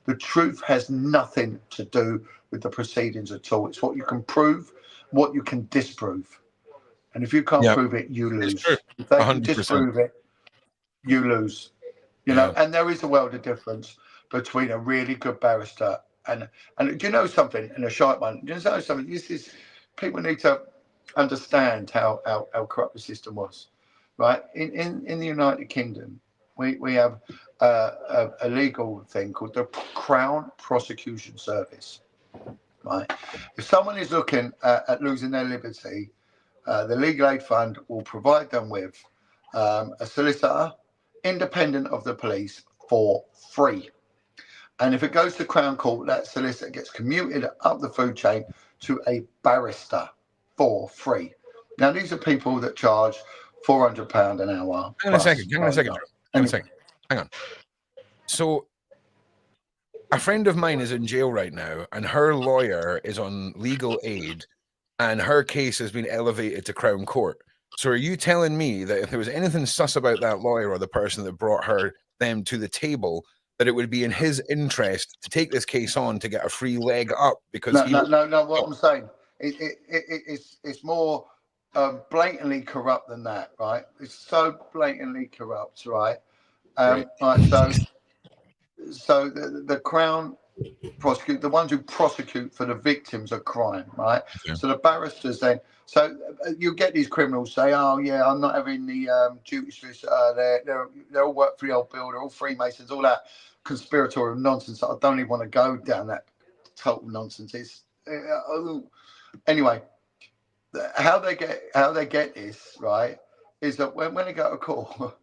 The truth has nothing to do with the proceedings at all. It's what you can prove, what you can disprove. And if you can't prove it, you lose. If they can disprove it, you lose. And there is a world of difference between a really good barrister and do you know something? And a shite one. Do you know something? People need to understand how corrupt the system was, right? In the United Kingdom, we have a legal thing called the Crown Prosecution Service, right? If someone is looking at losing their liberty, the Legal Aid Fund will provide them with a solicitor independent of the police for free. And if it goes to Crown Court, that solicitor gets commuted up the food chain to a barrister for free. Now, these are people that charge £400 an hour. Hang on a second. Hang on. So a friend of mine is in jail right now, and her lawyer is on legal aid, and her case has been elevated to Crown Court. So are you telling me that if there was anything sus about that lawyer or the person that brought them to the table, that it would be in his interest to take this case on to get a free leg up? Because no. What I'm saying, it's more blatantly corrupt than that, right? It's so blatantly corrupt, right? Right. So the Crown prosecute, the ones who prosecute for the victims of crime, right? Okay. So the barristers then, you get these criminals say, oh yeah, I'm not having the duty solicitor, they all work for the old bill, they're all Freemasons, all that conspiratorial nonsense. I don't even want to go down that total nonsense. It's anyway, how they get this, right, is that when they go to court,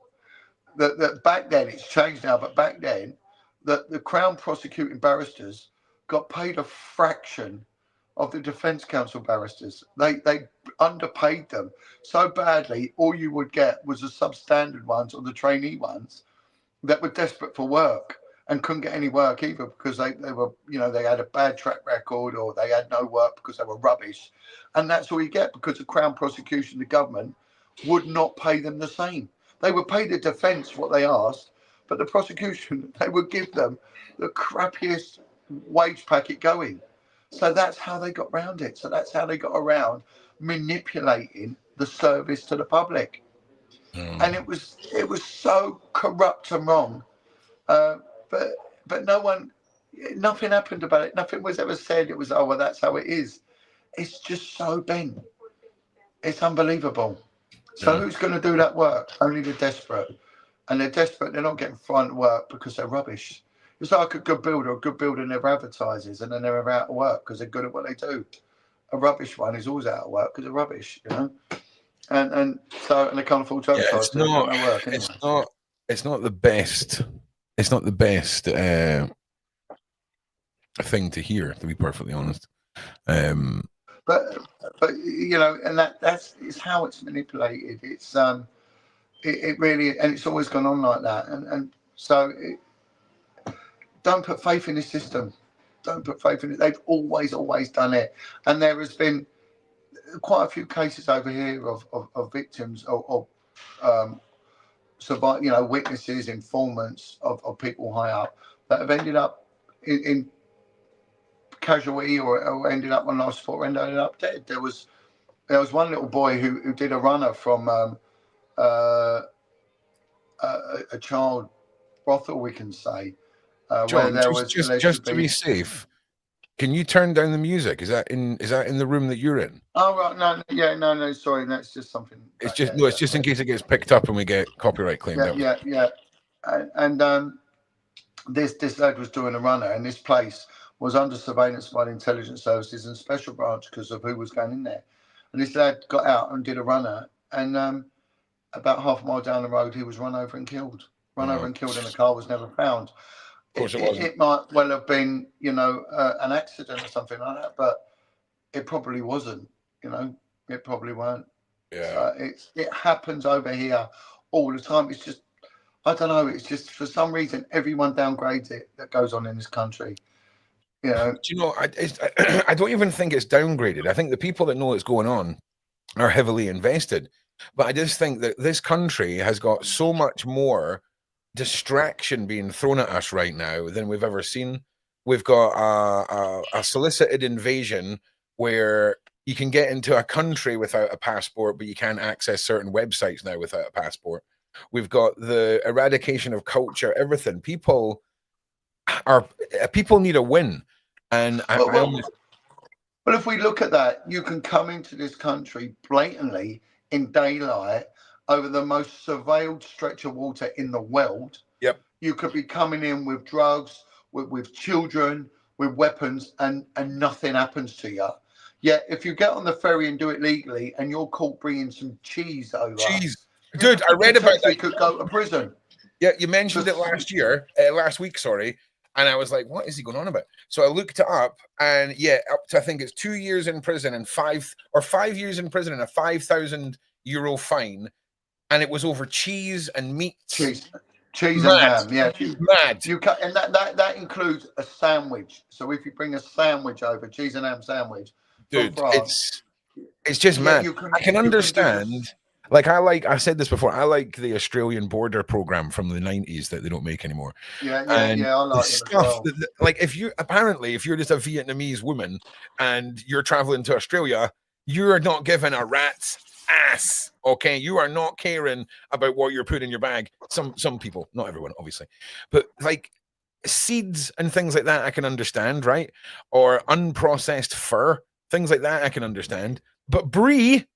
that back then, it's changed now, but back then, the Crown prosecuting barristers got paid a fraction of the Defence Counsel barristers. They underpaid them so badly. All you would get was the substandard ones or the trainee ones that were desperate for work and couldn't get any work either because they were, they had a bad track record or they had no work because they were rubbish. And that's all you get because the Crown prosecution, the government, would not pay them the same. They would pay the defence what they asked, but the prosecution, they would give them the crappiest wage packet going. So that's how they got around it. So that's how they got around manipulating the service to the public. And it was so corrupt and wrong. But nothing happened about it. Nothing was ever said. It was, oh, well, that's how it is. It's just so bent. It's unbelievable. So who's going to do that work? Only the desperate. And they're desperate. They're not getting front work because they're rubbish. It's like a good builder never advertises and they're never out of work because they're good at what they do. A rubbish one is always out of work because they're rubbish, And they can't afford to advertise. It's not the best. It's not the best thing to hear, to be perfectly honest. But and that's how it's manipulated. It's It really, and it's always gone on like that. And so don't put faith in the system. Don't put faith in it. They've always done it. And there has been quite a few cases over here of victims of survive, witnesses, informants of people high up that have ended up in casualty or ended up on life support or ended up dead. There was one little boy who did a runner from a child brothel, we can say, where John, there was just to allegedly. be safe, can you turn down the music? Is that in the room that you're in? Oh right, no, sorry, that's just something. It's just it's just in case it gets picked up and we get copyright claimed. Yeah. And this lad was doing a runner, and this place was under surveillance by the intelligence services and special branch because of who was going in there. And this lad got out and did a runner, and about half a mile down the road, he was run over and killed. And the car was never found. Of course, it wasn't. It might well have been, an accident or something like that, but it probably wasn't. It probably weren't. Yeah. It happens over here all the time. It's just, I don't know. It's just for some reason everyone downgrades it that goes on in this country. Do you know? I don't even think it's downgraded. I think the people that know what's going on are heavily invested. But I just think that this country has got so much more distraction being thrown at us right now than we've ever seen. We've got a solicited invasion where you can get into a country without a passport, but you can't access certain websites now without a passport. We've got the eradication of culture, everything. People need a win. And well, if we look at that, you can come into this country blatantly in daylight over the most surveilled stretch of water in the world. Yep. You could be coming in with drugs, with children, with weapons, and nothing happens to you. Yet, if you get on the ferry and do it legally, and you're caught bringing some cheese over, dude, I read about that. You could go to prison. Yeah, you mentioned it last week, sorry. And I was like, what is he going on about? So I looked it up, and up to, I think it's 2 years in prison and 5 years in prison and a €5,000 fine. And it was over cheese and meat. Cheese and ham, yeah. Mad. And that includes a sandwich. So if you bring a sandwich over, cheese and ham sandwich, dude, it's just mad. I can understand. I said this before, I like the Australian border program from the 90s that they don't make anymore. Yeah, I like stuff. If you're just a Vietnamese woman and you're traveling to Australia, you're not giving a rat's ass. Okay, you are not caring about what you're putting in your bag. Some people, not everyone, obviously, but seeds and things like that, I can understand, right? Or unprocessed fur, things like that, I can understand. But brie.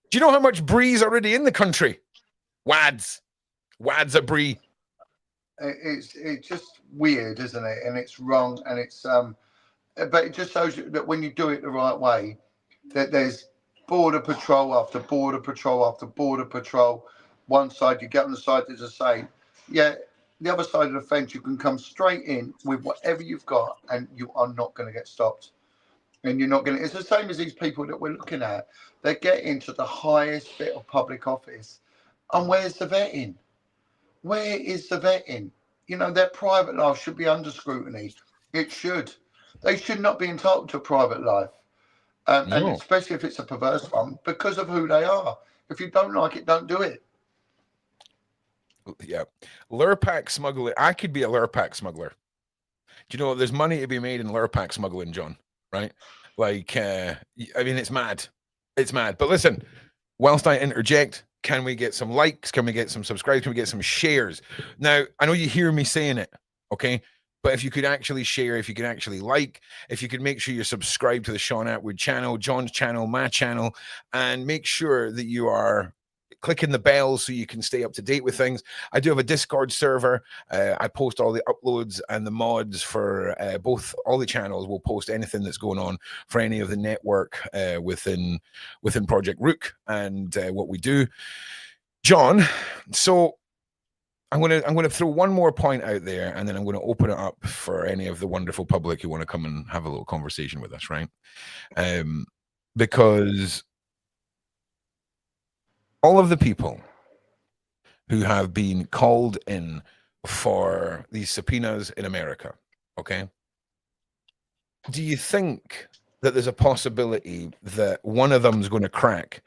Do you know how much brie is already in the country? Wads of brie. It's just weird, isn't it? And it's wrong, and it's but it just shows you that when you do it the right way, that there's border patrol after border patrol after border patrol. One side, you get on the side, there's a saying, the other side of the fence, you can come straight in with whatever you've got, and you are not going to get stopped. And you're not going to, it's the same as these people that we're looking at. They get into the highest bit of public office. And where's the vetting? Where is the vetting? Their private life should be under scrutiny. It should. They should not be entitled to a private life. And especially if it's a perverse one, because of who they are. If you don't like it, don't do it. Yeah. Lurpak smuggling. I could be a Lurpak smuggler. Do you know, there's money to be made in Lurpak smuggling, John? Right? It's mad. It's mad. But listen, whilst I interject, can we get some likes? Can we get some subscribes? Can we get some shares? Now, I know you hear me saying it, okay? But if you could actually share, if you could actually like, if you could make sure you're subscribed to the Sean Atwood channel, John's channel, my channel, and make sure that you are clicking the bell so you can stay up to date with things. I do have a Discord server. I post all the uploads and the mods for all the channels. We'll post anything that's going on for any of the network within Project Rook and what we do. John, so I'm gonna throw one more point out there, and then I'm gonna open it up for any of the wonderful public who want to come and have a little conversation with us, right? Because all of the people who have been called in for these subpoenas in America. Okay. Do you think that there's a possibility that one of them's going to crack?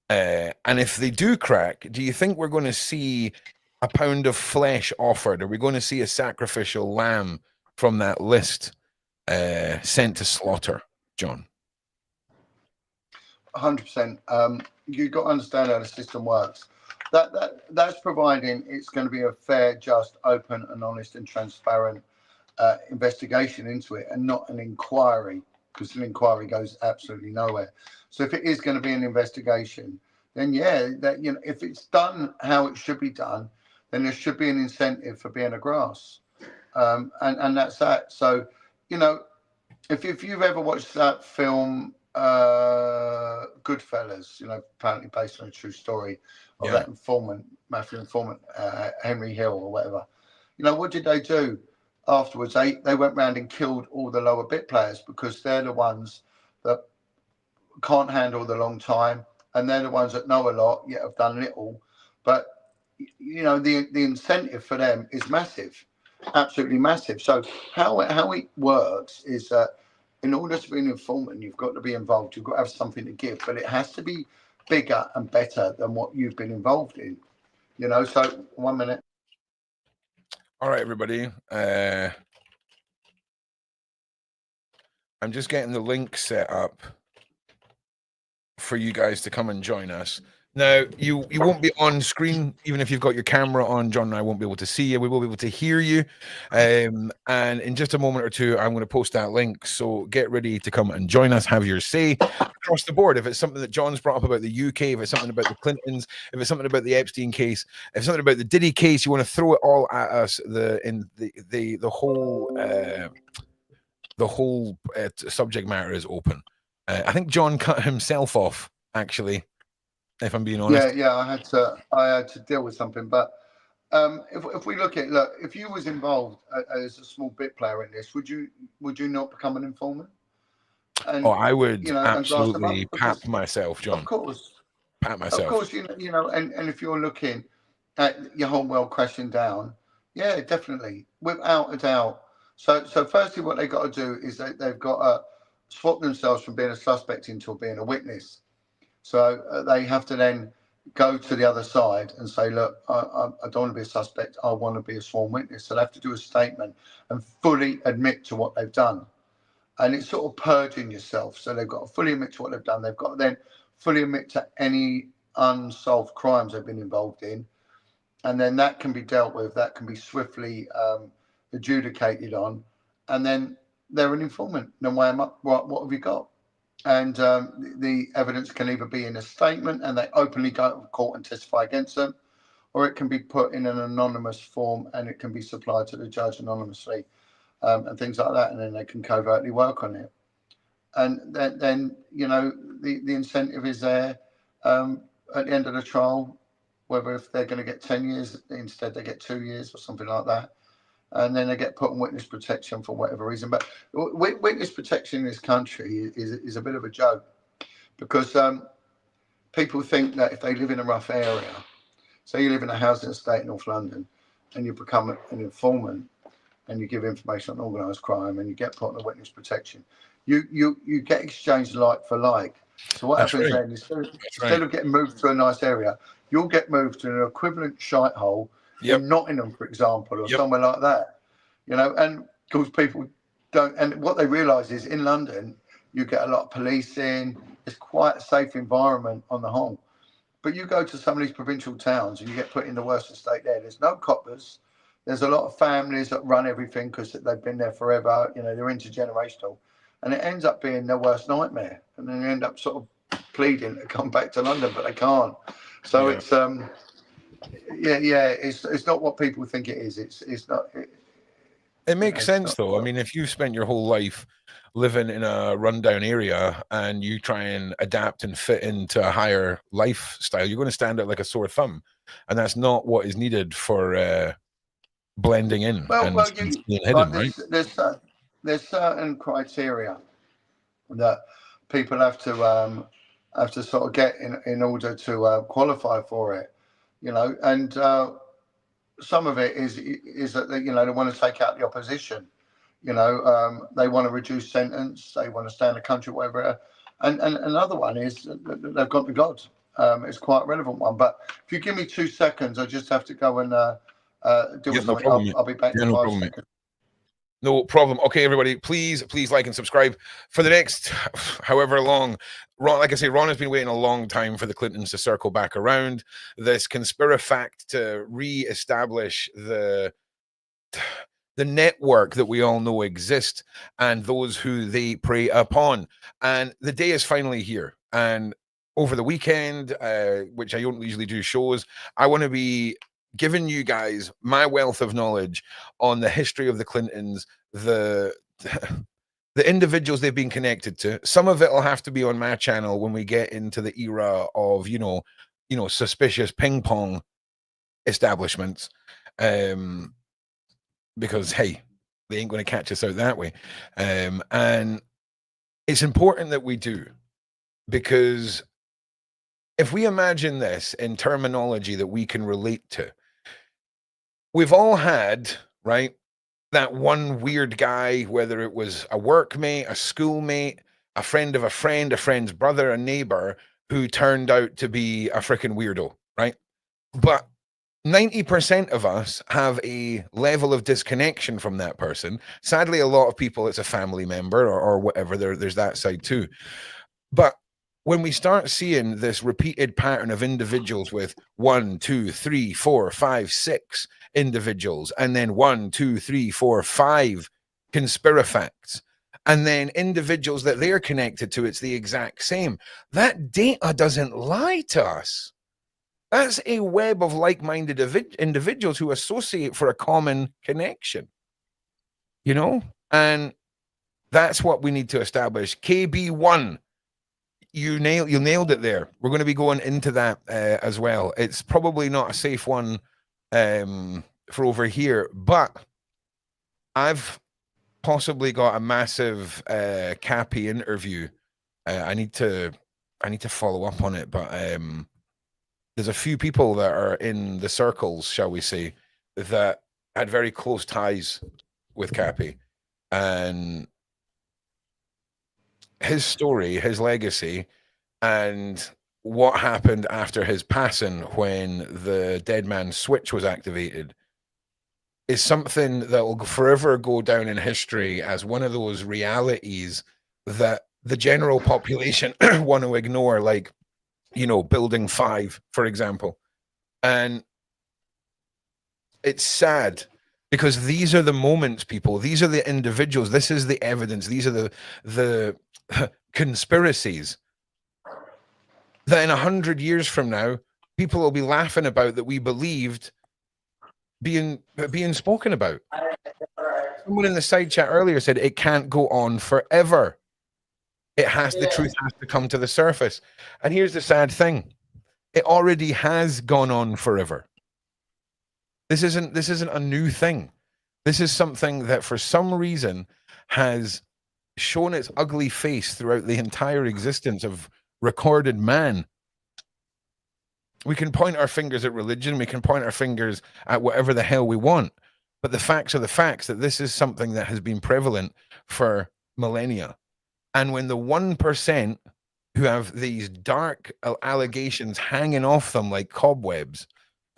And if they do crack, do you think we're going to see a pound of flesh offered? Are we going to see a sacrificial lamb from that list sent to slaughter, John? 100%. You've got to understand how the system works. That's providing it's going to be a fair, just, open, and honest and transparent investigation into it, and not an inquiry, because an inquiry goes absolutely nowhere. So if it is going to be an investigation, then yeah, that, you know, if it's done how it should be done, then there should be an incentive for being a grass, and that's that. So, you know, if you've ever watched that film Goodfellas, you know, apparently based on a true story of that informant, mafia informant, Henry Hill or whatever, you know, what did they do afterwards? They went round and killed all the lower bit players, because they're the ones that can't handle the long time, and they're the ones that know a lot yet have done little. But you know, the incentive for them is massive, absolutely massive. So how it works is that in order to be an informant, you've got to be involved. You've got to have something to give, but it has to be bigger and better than what you've been involved in. You know. So 1 minute. All right, everybody. I'm just getting the link set up for you guys to come and join us. Now, you won't be on screen, even if you've got your camera on. John and I won't be able to see you. We will be able to hear you. And in just a moment or two, I'm going to post that link. So get ready to come and join us, have your say across the board. If it's something that John's brought up about the UK, if it's something about the Clintons, if it's something about the Epstein case, if it's something about the Diddy case, you want to throw it all at us. The whole subject matter is open. I think John cut himself off, actually, if I'm being honest. Yeah, I had to deal with something. But if we look, if you was involved as a small bit player in this, would you not become an informant? And I would, you know, absolutely and pap myself, John. Of course, pat myself. Of course, you know, and if you're looking at your whole world crashing down, yeah, definitely, without a doubt. So firstly, what they got to do is they've got to swap themselves from being a suspect into being a witness. So they have to then go to the other side and say, look, I don't want to be a suspect. I want to be a sworn witness. So they have to do a statement and fully admit to what they've done. And it's sort of purging yourself. So they've got to fully admit to what they've done. They've got to then fully admit to any unsolved crimes they've been involved in. And then that can be dealt with. That can be swiftly adjudicated on. And then they're an informant. Then weigh them up. What have you got? And the evidence can either be in a statement and they openly go to court and testify against them, or it can be put in an anonymous form and it can be supplied to the judge anonymously, and things like that, and then they can covertly work on it. And then you know, the incentive is there at the end of the trial, whether if they're going to get 10 years, instead they get 2 years or something like that. And then they get put on witness protection for whatever reason. But witness protection in this country is a bit of a joke, because people think that if they live in a rough area, say you live in a housing estate in North London, and you become an informant and you give information on organised crime and you get put on a witness protection, you get exchanged like for like. So what happens then, instead of getting moved to a nice area, you'll get moved to an equivalent shithole in Nottingham, for example, or somewhere like that. You know, and because people don't, and what they realise is in London, you get a lot of policing. It's quite a safe environment on the whole. But you go to some of these provincial towns and you get put in the worst estate there. There's no coppers. There's a lot of families that run everything because they've been there forever. You know, they're intergenerational. And it ends up being their worst nightmare. And then they end up sort of pleading to come back to London, but they can't. So it's it's not what people think it is. It's not. It makes sense, though. I mean, if you've spent your whole life living in a rundown area and you try and adapt and fit into a higher lifestyle, you're going to stand out like a sore thumb, and that's not what is needed for blending in and being hidden, right? There's certain criteria that people have to sort of get in order to qualify for it. you know, and some of it is that they, you know, they want to take out the opposition. You know, they want to reduce sentence. They want to stay in the country, whatever. And another one is that they've got the God. It's quite a relevant one. But if you give me 2 seconds, I just have to go and deal with No something. problem, mate. I'll be back Yeah, in no 5 problem, mate. seconds. No problem. Okay, everybody, please like and subscribe for the next however long. Ron, like I say, Ron has been waiting a long time for the Clintons to circle back around. This conspirafact to re-establish the network that we all know exists and those who they prey upon. And the day is finally here. And over the weekend, which I don't usually do shows, I want to be giving you guys my wealth of knowledge on the history of the Clintons, the individuals they've been connected to. Some of it will have to be on my channel when we get into the era of, you know, suspicious ping pong establishments. Because hey, they ain't going to catch us out that way. And it's important that we do, because if we imagine this in terminology that we can relate to, we've all had, right, that one weird guy, whether it was a workmate, a schoolmate, a friend of a friend, a friend's brother, a neighbor, who turned out to be a freaking weirdo, right? But 90% of us have a level of disconnection from that person. Sadly, a lot of people, it's a family member or whatever. There's that side too. But when we start seeing this repeated pattern of individuals with 1, 2, 3, 4, 5, 6 individuals, and then 1, 2, 3, 4, 5 conspirafacts, and then individuals that they're connected to, it's the exact same. That data doesn't lie to us. That's a web of like-minded individuals who associate for a common connection, you know? And that's what we need to establish. KB1, you nailed it there. We're going to be going into that as well. It's probably not a safe one for over here, but I've possibly got a massive Cappy interview. I need to follow up on it, but there's a few people that are in the circles, shall we say, that had very close ties with Cappy, and his story, his legacy, and what happened after his passing when the dead man switch was activated is something that will forever go down in history as one of those realities that the general population want to ignore, like, you know, Building 5, for example. And it's sad because these are the moments, people. These are the individuals. This is the evidence. These are the conspiracies that in 100 years from now, people will be laughing about that we believed being spoken about. Someone in the side chat earlier said it can't go on forever. The truth has to come to the surface. And here's the sad thing. It already has gone on forever. This isn't a new thing. This is something that for some reason has shown its ugly face throughout the entire existence of recorded man. We can point our fingers at religion, we can point our fingers at whatever the hell we want, but the facts are the facts, that this is something that has been prevalent for millennia. And when the 1% who have these dark allegations hanging off them like cobwebs,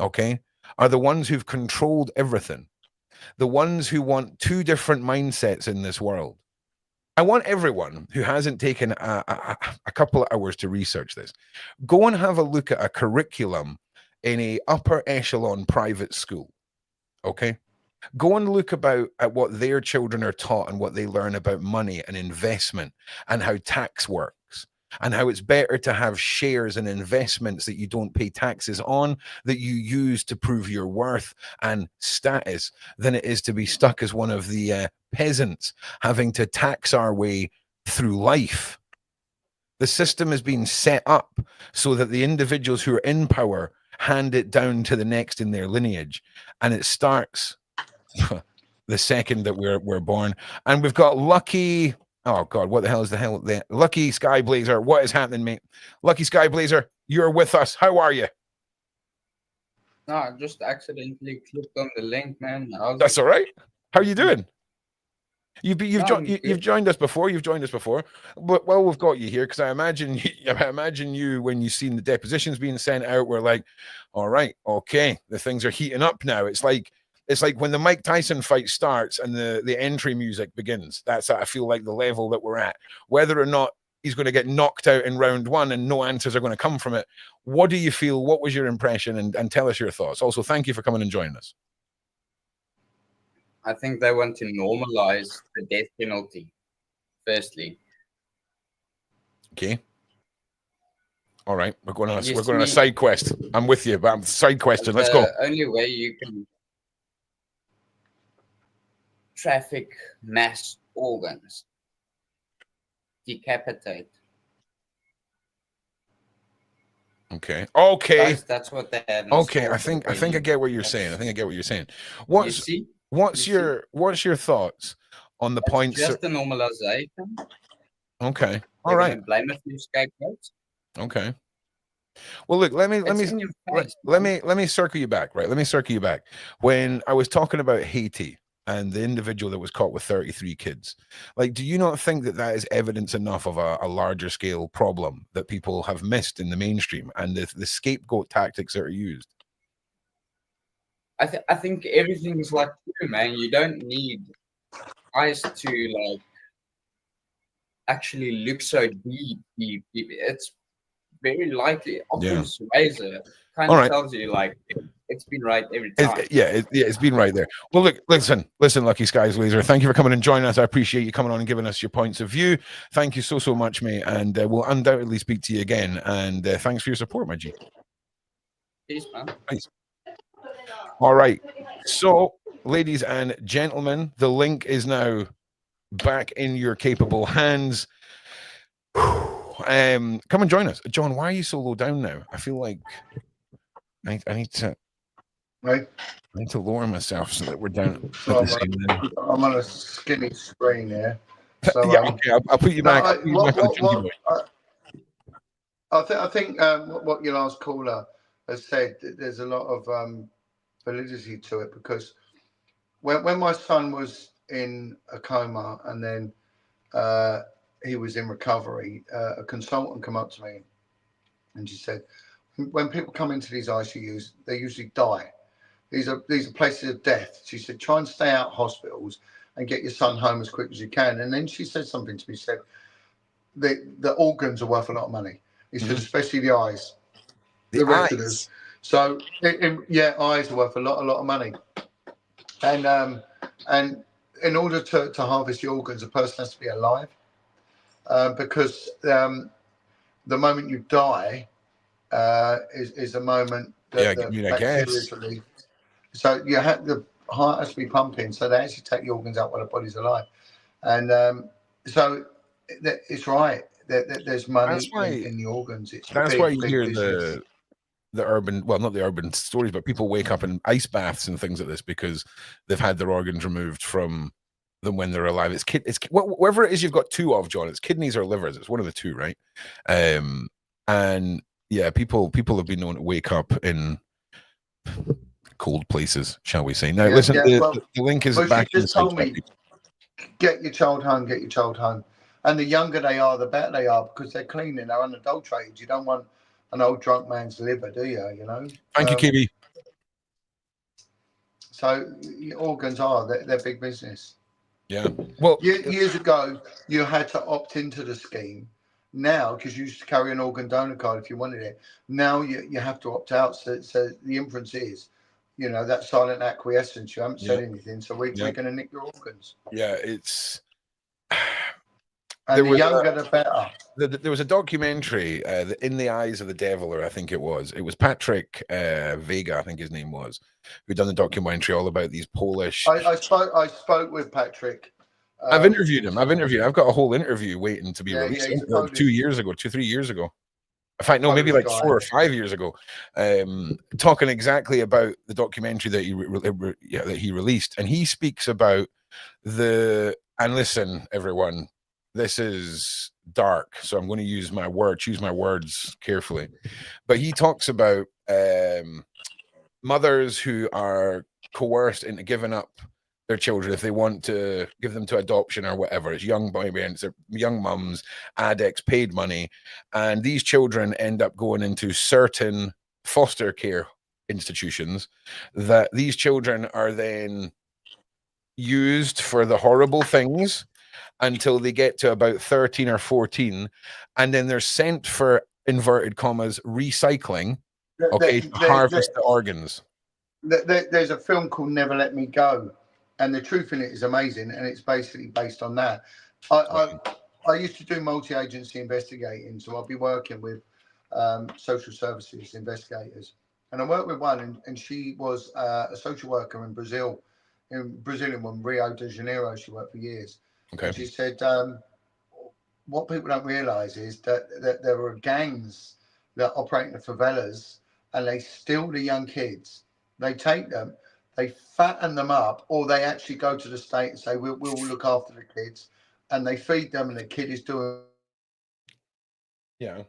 okay, are the ones who've controlled everything, the ones who want two different mindsets in this world. I want everyone who hasn't taken a couple of hours to research this, go and have a look at a curriculum in a upper echelon private school, okay? Go and look at what their children are taught and what they learn about money and investment and how tax works and how it's better to have shares and investments that you don't pay taxes on, that you use to prove your worth and status, than it is to be stuck as one of the peasants having to tax our way through life. The system has been set up so that the individuals who are in power hand it down to the next in their lineage, and it starts the second that we're born. And we've got Lucky, oh god, what the hell is the Lucky Skyblazer? What is happening, mate? Lucky Skyblazer, you're with us. How are you? No, I just accidentally clicked on the link, man. That's all right. How are you doing? You've good. joined us before. You've joined us before. But well, we've got you here because I imagine you when you've seen the depositions being sent out, we're like, all right, okay, the things are heating up now. It's like when the Mike Tyson fight starts and the entry music begins. That's I feel like the level that we're at. Whether or not he's going to get knocked out in round one and no answers are going to come from it. What do you feel? What was your impression? And tell us your thoughts. Also, thank you for coming and joining us. I think they want to normalize the death penalty, firstly. Okay. All right. We're going on a side quest. I'm with you, but I'm side question. Let's go. The only way you can traffic mass organs, decapitate. Okay. That's what they had. Okay. I think I get what you're saying. What's your thoughts on the points? Just the normalization. Okay. All right. Blame a few scapegoats. Okay. Well, look. Let me circle you back. Right. Let me circle you back. When I was talking about Haiti and the individual that was caught with 33 kids, like, do you not think that is evidence enough of a larger scale problem that people have missed in the mainstream and the scapegoat tactics that are used? I think everything's like true, man. You don't need eyes to like actually look so deep. It's very likely. Occam's razor kind of tells you like it's been right every time. It's been right there. Well, look, listen, Lucky Skies Laser. Thank you for coming and joining us. I appreciate you coming on and giving us your points of view. Thank you so much, mate. And we'll undoubtedly speak to you again. And thanks for your support, my G. Peace, man. Thanks. All right. So, ladies and gentlemen, the link is now back in your capable hands. Come and join us. John, why are you so low down now? I feel like I need to lower myself so that we're down. So I'm on a skinny screen here. So, okay, I'll put you back. I think what your last caller has said, there's a lot of validity to it, because when my son was in a coma and then he was in recovery, a consultant came up to me and she said, when people come into these ICUs, they usually die. These are places of death. She said, try and stay out of hospitals and get your son home as quick as you can. And then she said something to me. She said, the organs are worth a lot of money. He said, especially the eyes, the retinas. So eyes are worth a lot of money. And in order to harvest the organs, a person has to be alive, because the moment you die is a moment that the bacteria is released. So the heart has to be pumping, so they actually take the organs out while the body's alive. And so it's right. There's money in the organs. That's why you hear the urban, well, not the urban stories, but people wake up in ice baths and things like this because they've had their organs removed from them when they're alive. It's whatever it is you've got two of, John. It's kidneys or livers. It's one of the two, right? And yeah, people have been known to wake up in cold places, shall we say? Now, listen, the link is back. She just told me, get your child home, get your child home. And the younger they are, the better they are, because they're clean and they're unadulterated. You don't want an old drunk man's liver, do you? You know. Thank you, KB. So your organs they're big business. Yeah. Well, years ago, you had to opt into the scheme. Now, because you used to carry an organ donor card if you wanted it, now you have to opt out. So the inference is, that silent acquiescence. You haven't said anything, so we're going to nick your organs. Yeah, it's. And the younger, the better. There was a documentary, In the Eyes of the Devil, or I think it was Patrick Vega, I think his name was, who done the documentary all about these Polish. I spoke with Patrick. I've interviewed him. I've got a whole interview waiting to be released. 2 years ago, 3 years ago. In fact, no, maybe like 4 or 5 years ago. Talking exactly about the documentary that he released, and he speaks about and listen, everyone. This is dark, so I'm going to choose my words carefully. But he talks about mothers who are coerced into giving up their children if they want to give them to adoption or whatever. It's young boys, young mums, addicts, paid money, and these children end up going into certain foster care institutions that these children are then used for the horrible things until they get to about 13 or 14, and then they're sent for, inverted commas, recycling, okay, to harvest the organs. There's a film called Never Let Me Go, and the truth in it is amazing, and it's basically based on that. I used to do multi-agency investigating, so I'll be working with social services investigators, and I worked with one, and she was a social worker in Brazil, in Rio de Janeiro. She worked for years. Okay. And she said, what people don't realize is that there are gangs that operate in the favelas, and they steal the young kids. They take them, they fatten them up, or they actually go to the state and say, we'll look after the kids, and they feed them, and the kid is doing. Yeah.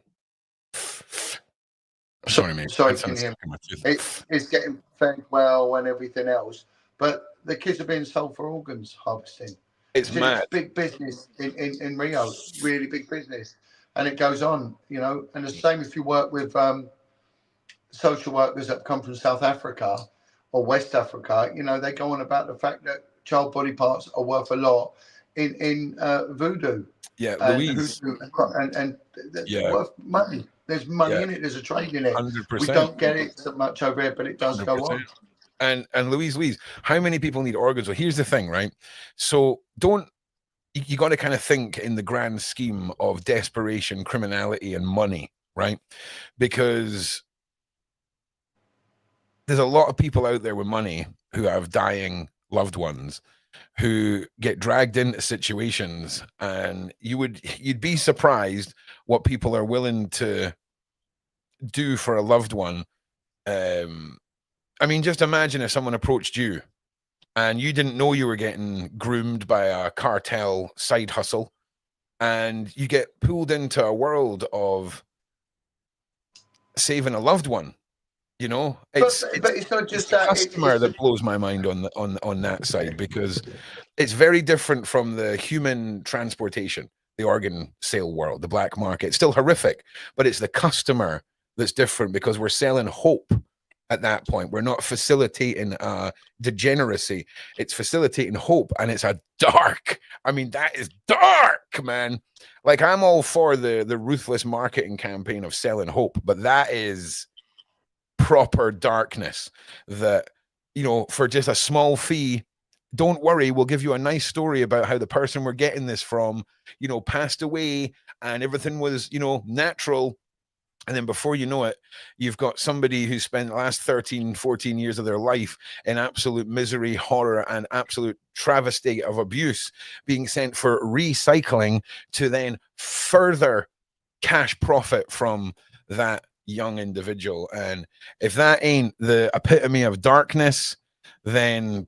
Sorry, mate. Sorry, can you hear me? It's getting fed well and everything else, but the kids are being sold for organs harvesting. It's mad. It's big business in Rio, really big business, and it goes on, you know. And the same if you work with social workers that come from South Africa or West Africa, you know, they go on about the fact that child body parts are worth a lot in voodoo. Yeah, and Louise. And they're worth money. There's money in it. There's a trade in it. 100%. We don't get it so much over here, but it does 100%. Go on. And Louise, how many people need organs? Well, here's the thing, right? So you got to kind of think in the grand scheme of desperation, criminality, and money, right? Because there's a lot of people out there with money who have dying loved ones who get dragged into situations, and you'd be surprised what people are willing to do for a loved one. I mean, just imagine if someone approached you and you didn't know you were getting groomed by a cartel side hustle, and you get pulled into a world of saving a loved one. You know, but it's not just the customer that blows my mind on that side, because it's very different from the human transportation, the organ sale world, the black market. It's still horrific, but it's the customer that's different, because we're selling hope at that point. We're not facilitating degeneracy. It's facilitating hope, and it's a dark. I mean, that is dark, man. Like, I'm all for the ruthless marketing campaign of selling hope, but that is proper darkness. That, you know, for just a small fee, don't worry, we'll give you a nice story about how the person we're getting this from, you know, passed away and everything was, you know, natural. And then before you know it, you've got somebody who spent the last 13, 14 years of their life in absolute misery, horror, and absolute travesty of abuse, being sent for recycling to then further cash profit from that young individual. And if that ain't the epitome of darkness, then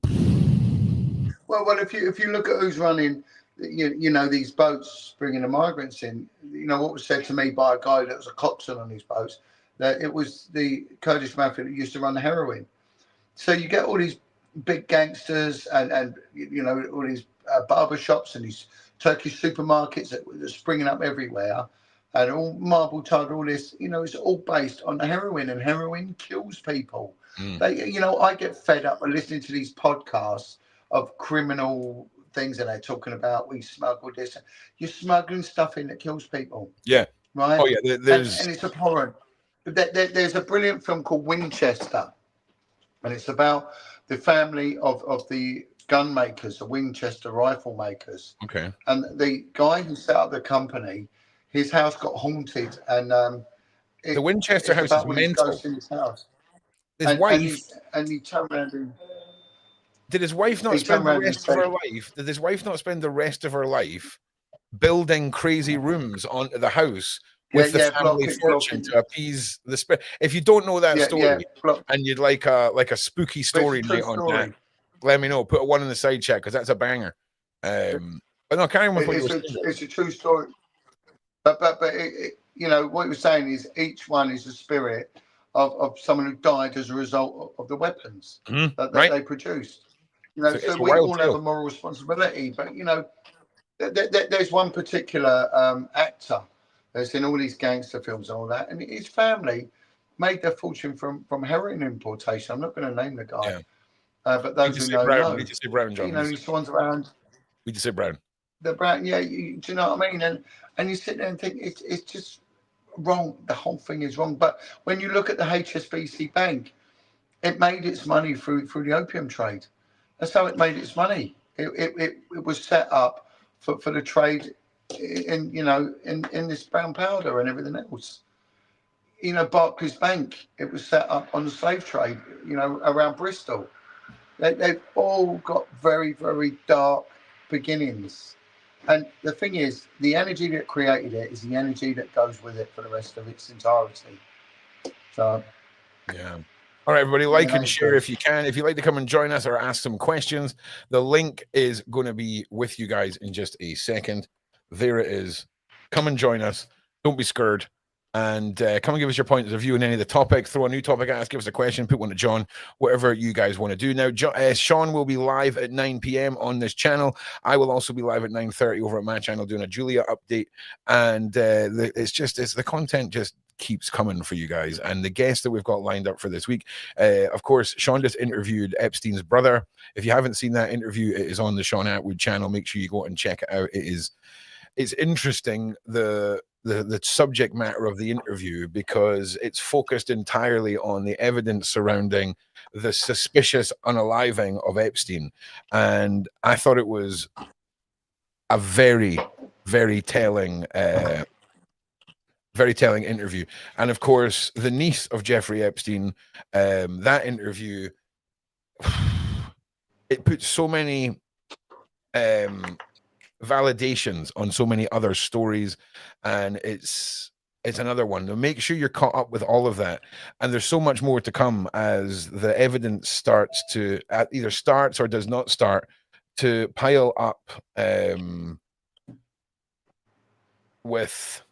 well, if you look at who's running, you know, these boats bringing the migrants in, you know, what was said to me by a guy that was a coxswain on these boats, that it was the Kurdish mafia that used to run the heroin. So you get all these big gangsters and you know, all these barber shops and these Turkish supermarkets that are springing up everywhere, and all marble tile, all this, you know, it's all based on the heroin, and heroin kills people. They, you know, I get fed up with listening to these podcasts of criminal things that they're talking about. We smuggled this. You're smuggling stuff in that kills people. Yeah. Right. Oh yeah. There's and it's abhorrent. There's a brilliant film called Winchester, and it's about the family of the gun makers, the Winchester rifle makers. Okay. And the guy who set up the company, his house got haunted, and the Winchester house is mental. In his house. His wife, and he turned around and did his wife not spend the rest of her life? Did his wife not spend the rest of her life building crazy rooms onto the house with the family fortune to appease the spirit? If you don't know that story and you'd like a spooky story night on that, let me know. Put a 1 in the side chat, because that's a banger. But no, carry on with what you were saying. It's a true story. But you know, what he was saying is each one is a spirit of someone who died as a result of the weapons that they produced. You know, so we all have a moral responsibility. But you know, there's one particular actor that's in all these gangster films and all that, and his family made their fortune from heroin importation. I'm not going to name the guy, but those who know know. Need to say Brown, John. You know, he swans around. We just say Brown. The Brown, yeah. Do you know what I mean? And you sit there and think it's just wrong. The whole thing is wrong. But when you look at the HSBC Bank, it made its money through the opium trade. That's how it made its money. It was set up for the trade in this brown powder and everything else. You know, Barclays Bank, it was set up on the slave trade, you know, around Bristol. They've all got very, very dark beginnings. And the thing is, the energy that created it is the energy that goes with it for the rest of its entirety. So, yeah. All right, everybody, like and share if you can. If you'd like to come and join us or ask some questions, the link is going to be with you guys in just a second. There it is. Come and join us. Don't be scared. And come and give us your points of view on any of the topics. Throw a new topic at us. Give us a question. Put one to John. Whatever you guys want to do. Now, Sean will be live at 9 p.m. on this channel. I will also be live at 9:30 over at my channel doing a Julia update. And the content just keeps coming for you guys. And the guests that we've got lined up for this week, of course, Sean just interviewed Epstein's brother. If you haven't seen that interview, it is on the Sean Atwood channel. Make sure you go and check it out. It's interesting, the subject matter of the interview, because it's focused entirely on the evidence surrounding the suspicious unaliving of Epstein. And I thought it was a very, very telling interview. And of course, the niece of Jeffrey Epstein, that interview, it puts so many validations on so many other stories, and it's another one. So make sure you're caught up with all of that, and there's so much more to come as the evidence starts to either starts or does not start to pile up with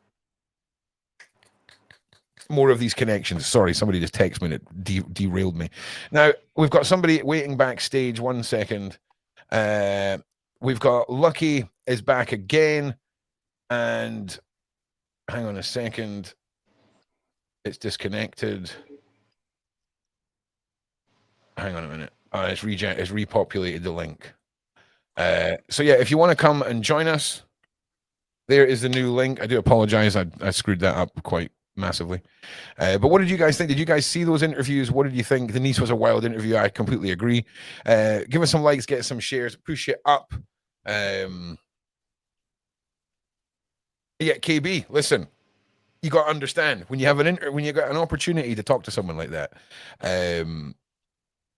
more of these connections. Sorry, somebody just texted me and it derailed me. Now we've got somebody waiting backstage. 1 second. We've got Lucky is back again, and hang on a second, it's disconnected. Hang on a minute. It's repopulated the link. So yeah, if you want to come and join us, there is the new link. I do apologize, I screwed that up quite massively. But what did you guys think? Did you guys see those interviews? What did you think? The niece was a wild interview. I completely agree. Give us some likes, get some shares, push it up. Yeah, KB, listen, you got to understand, when you have when you got an opportunity to talk to someone like that,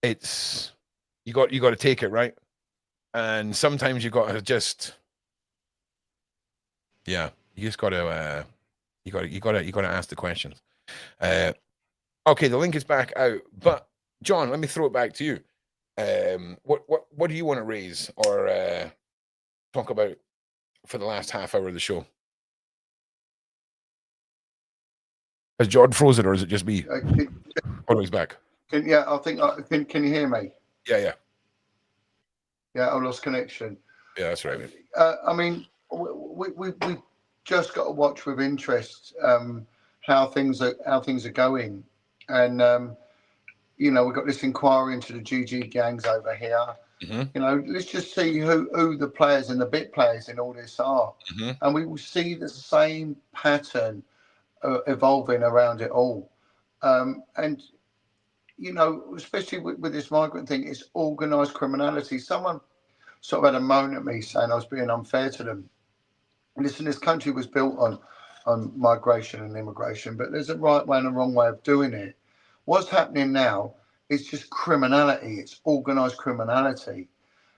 it's you got to take it, right? And sometimes you got to just, yeah, you just got to you got to ask the questions. Okay, the link is back out, but John, let me throw it back to you. What do you want to raise or talk about for the last half hour of the show? Has John frozen, or is it just me? Oh, he's back. Yeah, I think. Can you hear me? Yeah. Yeah, I lost connection. Yeah, that's right. I mean, we just got to watch with interest how things are going, and you know, we've got this inquiry into the GG gangs over here. Mm-hmm. You know, let's just see who the players and the bit players in all this are, and we will see the same pattern evolving around it all. And you know, especially with this migrant thing, it's organised criminality. Someone sort of had a moan at me saying I was being unfair to them. Listen, this country was built on migration and immigration, but there's a right way and a wrong way of doing it. What's happening now is just criminality. It's organised criminality,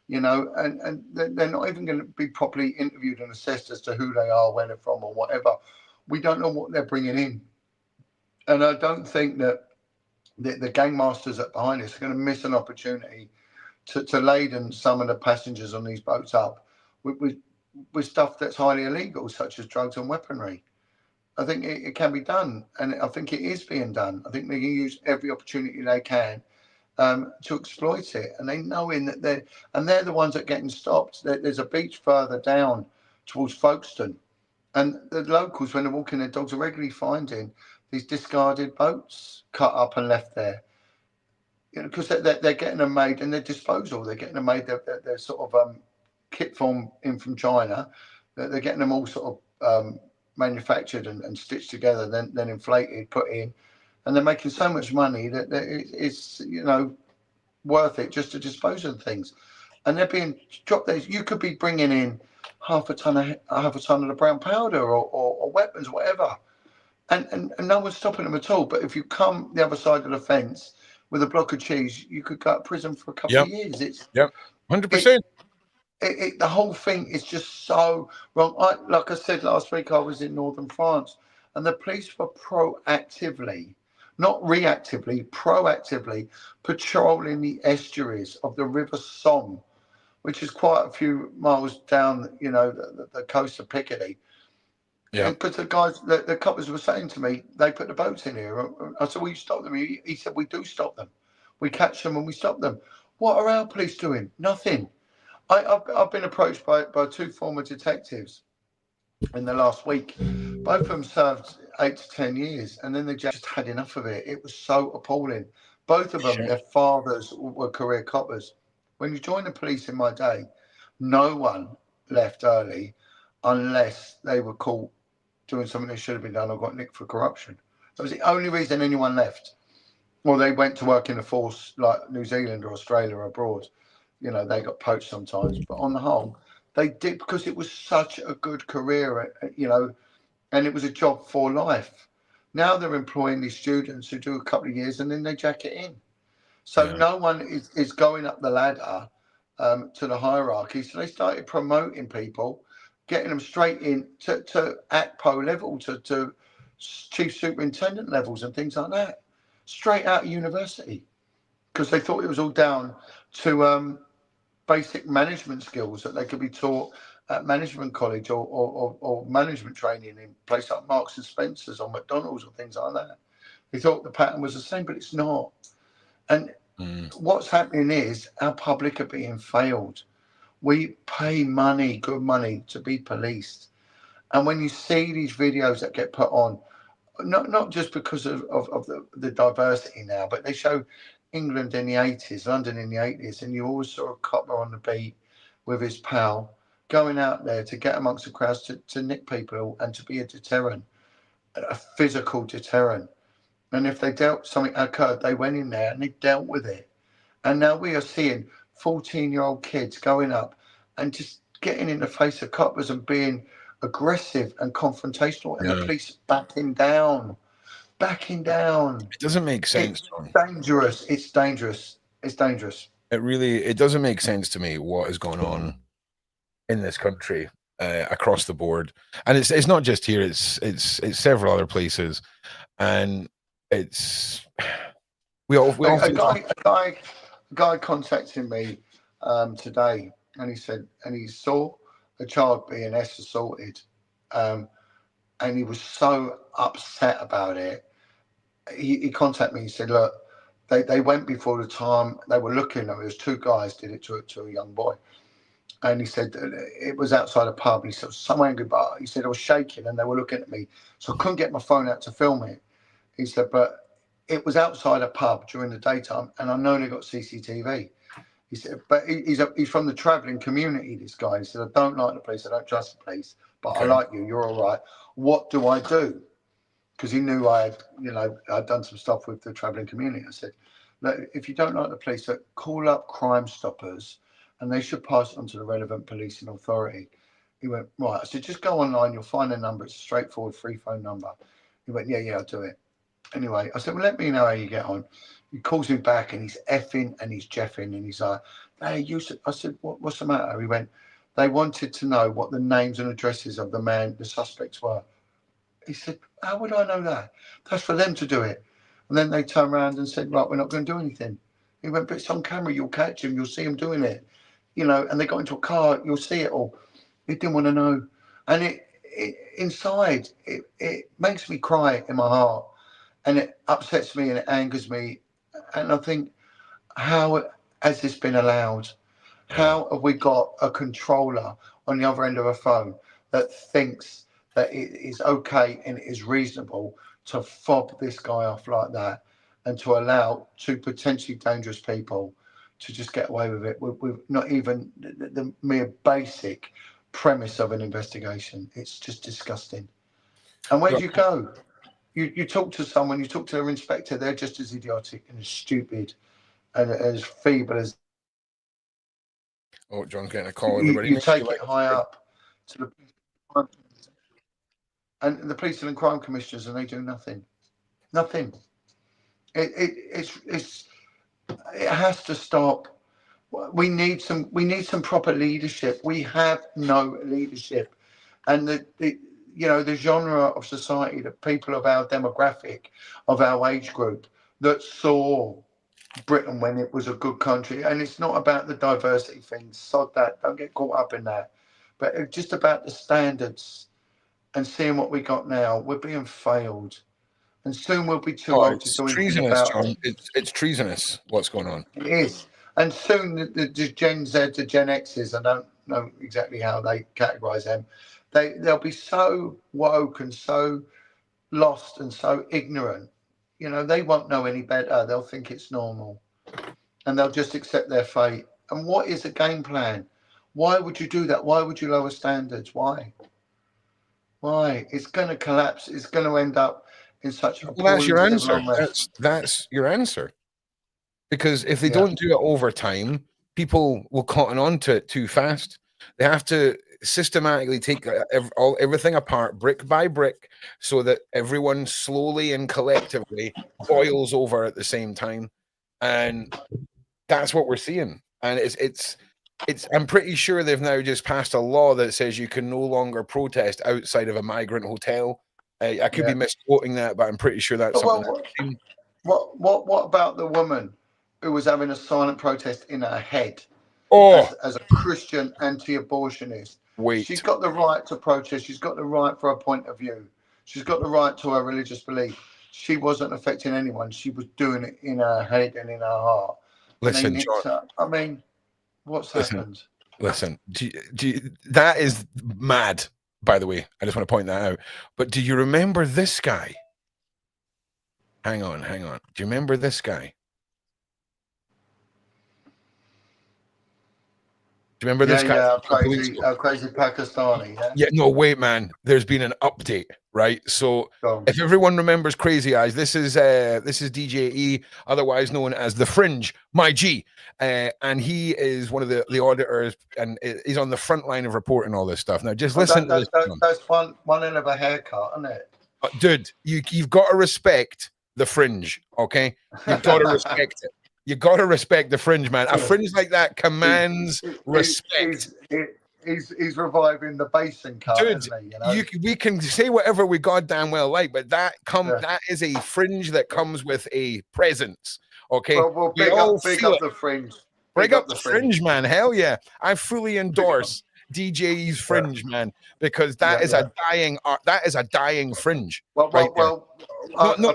you know, and they're not even going to be properly interviewed and assessed as to who they are, where they're from, or whatever. We don't know what they're bringing in. And I don't think that the gang masters that behind this are going to miss an opportunity to laden some of the passengers on these boats up with stuff that's highly illegal, such as drugs and weaponry. I think it can be done, and I think it is being done. I think they use every opportunity they can to exploit it, and they know that they're the ones that are getting stopped. There's a beach further down towards Folkestone, and the locals, when they're walking their dogs, are regularly finding these discarded boats cut up and left there. You know, because they're getting them made and they're disposal. They're getting them made. They're sort of kit form in from China. They're getting them all sort of manufactured and stitched together, then inflated, put in, and they're making so much money that it's worth it just to dispose of things. And they're being dropped there. You could be bringing in half a ton of the brown powder or weapons or whatever, and no one's stopping them at all. But if you come the other side of the fence with a block of cheese, you could go to prison for a couple of years. It's 100%. The whole thing is just so wrong. Like I said last week, I was in northern France, and the police were proactively, not reactively, proactively patrolling the estuaries of the River Somme, which is quite a few miles down, the coast of Picardy. Yeah. Because the coppers were saying to me, they put the boats in here. I said, well, you stop them. He said, we do stop them. We catch them and we stop them. What are our police doing? Nothing. I've been approached by 2 former detectives in the last week. Both of them served 8 to 10 years, and then they just had enough of it. It was so appalling. Both of them, their fathers were career coppers. When you join the police in my day, no one left early unless they were caught doing something they should have been done or got nicked for corruption. That was the only reason anyone left. Well, they went to work in the force like New Zealand or Australia or abroad. They got poached sometimes, but on the whole, they did because it was such a good career, and it was a job for life. Now they're employing these students who do a couple of years and then they jack it in. So no one is going up the ladder to the hierarchy. So they started promoting people, getting them straight in to ACPO level, to chief superintendent levels and things like that, straight out of university, because they thought it was all down to basic management skills that they could be taught at management college or management training in places like Marks and Spencer's or McDonald's or things like that. They thought the pattern was the same, but it's not. And what's happening is our public are being failed. We pay money, good money, to be policed. And when you see these videos that get put on, not just because of the diversity now, but they show England in the 80s, London in the 80s, and you always saw a copper on the beat with his pal going out there to get amongst the crowds to nick people and to be a deterrent, a physical deterrent. And if something occurred, they went in there and they dealt with it. And now we are seeing 14-year-old kids going up and just getting in the face of coppers and being aggressive and confrontational, and the police backing down. It doesn't make sense. It's dangerous. It's dangerous. It doesn't make sense to me what is going on in this country across the board, and it's not just here. It's several other places, and it's a guy contacted me today, and he said, and he saw a child being assaulted, and he was so upset about it. He contacted me. He said, look, they went before the time. They were looking. There was 2 guys did it to a young boy. And he said it was outside a pub. And he said, somewhere in goodbye. He said, I was shaking and they were looking at me. So I couldn't get my phone out to film it. He said, but it was outside a pub during the daytime. And I know they got CCTV. He said, but he's from the travelling community, this guy. He said, I don't like the police. I don't trust the police. But I like you. You're all right. What do I do? Because he knew I'd done some stuff with the travelling community. I said, look, if you don't like the police, call up Crime Stoppers and they should pass it on to the relevant policing authority. He went, right. I said, just go online. You'll find the number. It's a straightforward free phone number. He went, yeah, I'll do it. Anyway, I said, well, let me know how you get on. He calls me back and he's effing and he's jeffing and he's like, hey, I said, what's the matter? He went, they wanted to know what the names and addresses of the suspects were. He said, how would I know that? That's for them to do it. And then they turned around and said, right, we're not going to do anything. He went, but it's on camera. You'll catch him. You'll see him doing it. And they got into a car. You'll see it all. He didn't want to know. And inside, it makes me cry in my heart, and it upsets me and it angers me. And I think, how has this been allowed? How have we got a controller on the other end of a phone that thinks that it is okay and it is reasonable to fob this guy off like that, and to allow two potentially dangerous people to just get away with it with not even the mere basic premise of an investigation? It's just disgusting. And where do you go? You talk to someone, you talk to their inspector, they're just as idiotic and as stupid and as feeble as. Oh, John's getting a call. Everybody, You take it high up to the and the police and crime commissioners, and they do nothing. Nothing. It has to stop. We need some proper leadership. We have no leadership, and the genre of society, the people of our demographic, of our age group, that saw Britain when it was a good country. And it's not about the diversity thing, sod that, don't get caught up in that, but it's just about the standards and seeing what we got now. We're being failed, and soon we'll be too old to do anything about it. It's treasonous what's going on. It is. And soon the Gen Z, the Gen X's, I don't know exactly how they categorize them, they'll be so woke and so lost and so ignorant. They won't know any better. They'll think it's normal, and they'll just accept their fate. And what is the game plan? Why would you do that? Why would you lower standards? Why? It's going to collapse. It's going to end up in such a. Well, that's your answer. That's your answer. Because if they don't do it over time, people will cotton on to it too fast. They have to systematically take everything apart brick by brick, so that everyone slowly and collectively boils over at the same time, and that's what we're seeing. And it's I'm pretty sure they've now just passed a law that says you can no longer protest outside of a migrant hotel. I could be misquoting that, but I'm pretty sure that's something. What about the woman who was having a silent protest in her head as a Christian anti-abortionist? She's got the right to protest. She's got the right for a point of view. She's got the right to her religious belief. She wasn't affecting anyone. She was doing it in her head and in her heart. Listen, John, I mean, what's happened? Listen, that is mad, by the way. I just want to point that out. But do you remember this guy? Hang on. Do you remember this guy? Do you remember this guy? Yeah, crazy Pakistani. Yeah, no, wait, man. There's been an update, right? So if everyone remembers Crazy Eyes, this is DJ E, otherwise known as The Fringe, my G. And he is one of the auditors, and he's on the front line of reporting all this stuff. Now, just listen to this. That's one end of a haircut, isn't it? Dude, you've got to respect The Fringe, okay? You've got to respect it. You got to respect The Fringe, man. A fringe like that commands respect. He's reviving the basin cut, dude, isn't he? We can say whatever we goddamn well like, but that is a fringe that comes with a presence. Okay, well big up the fringe. Big up the fringe, man. Hell yeah, I fully endorse DJ's Fringe, man, because that is a dying fringe. I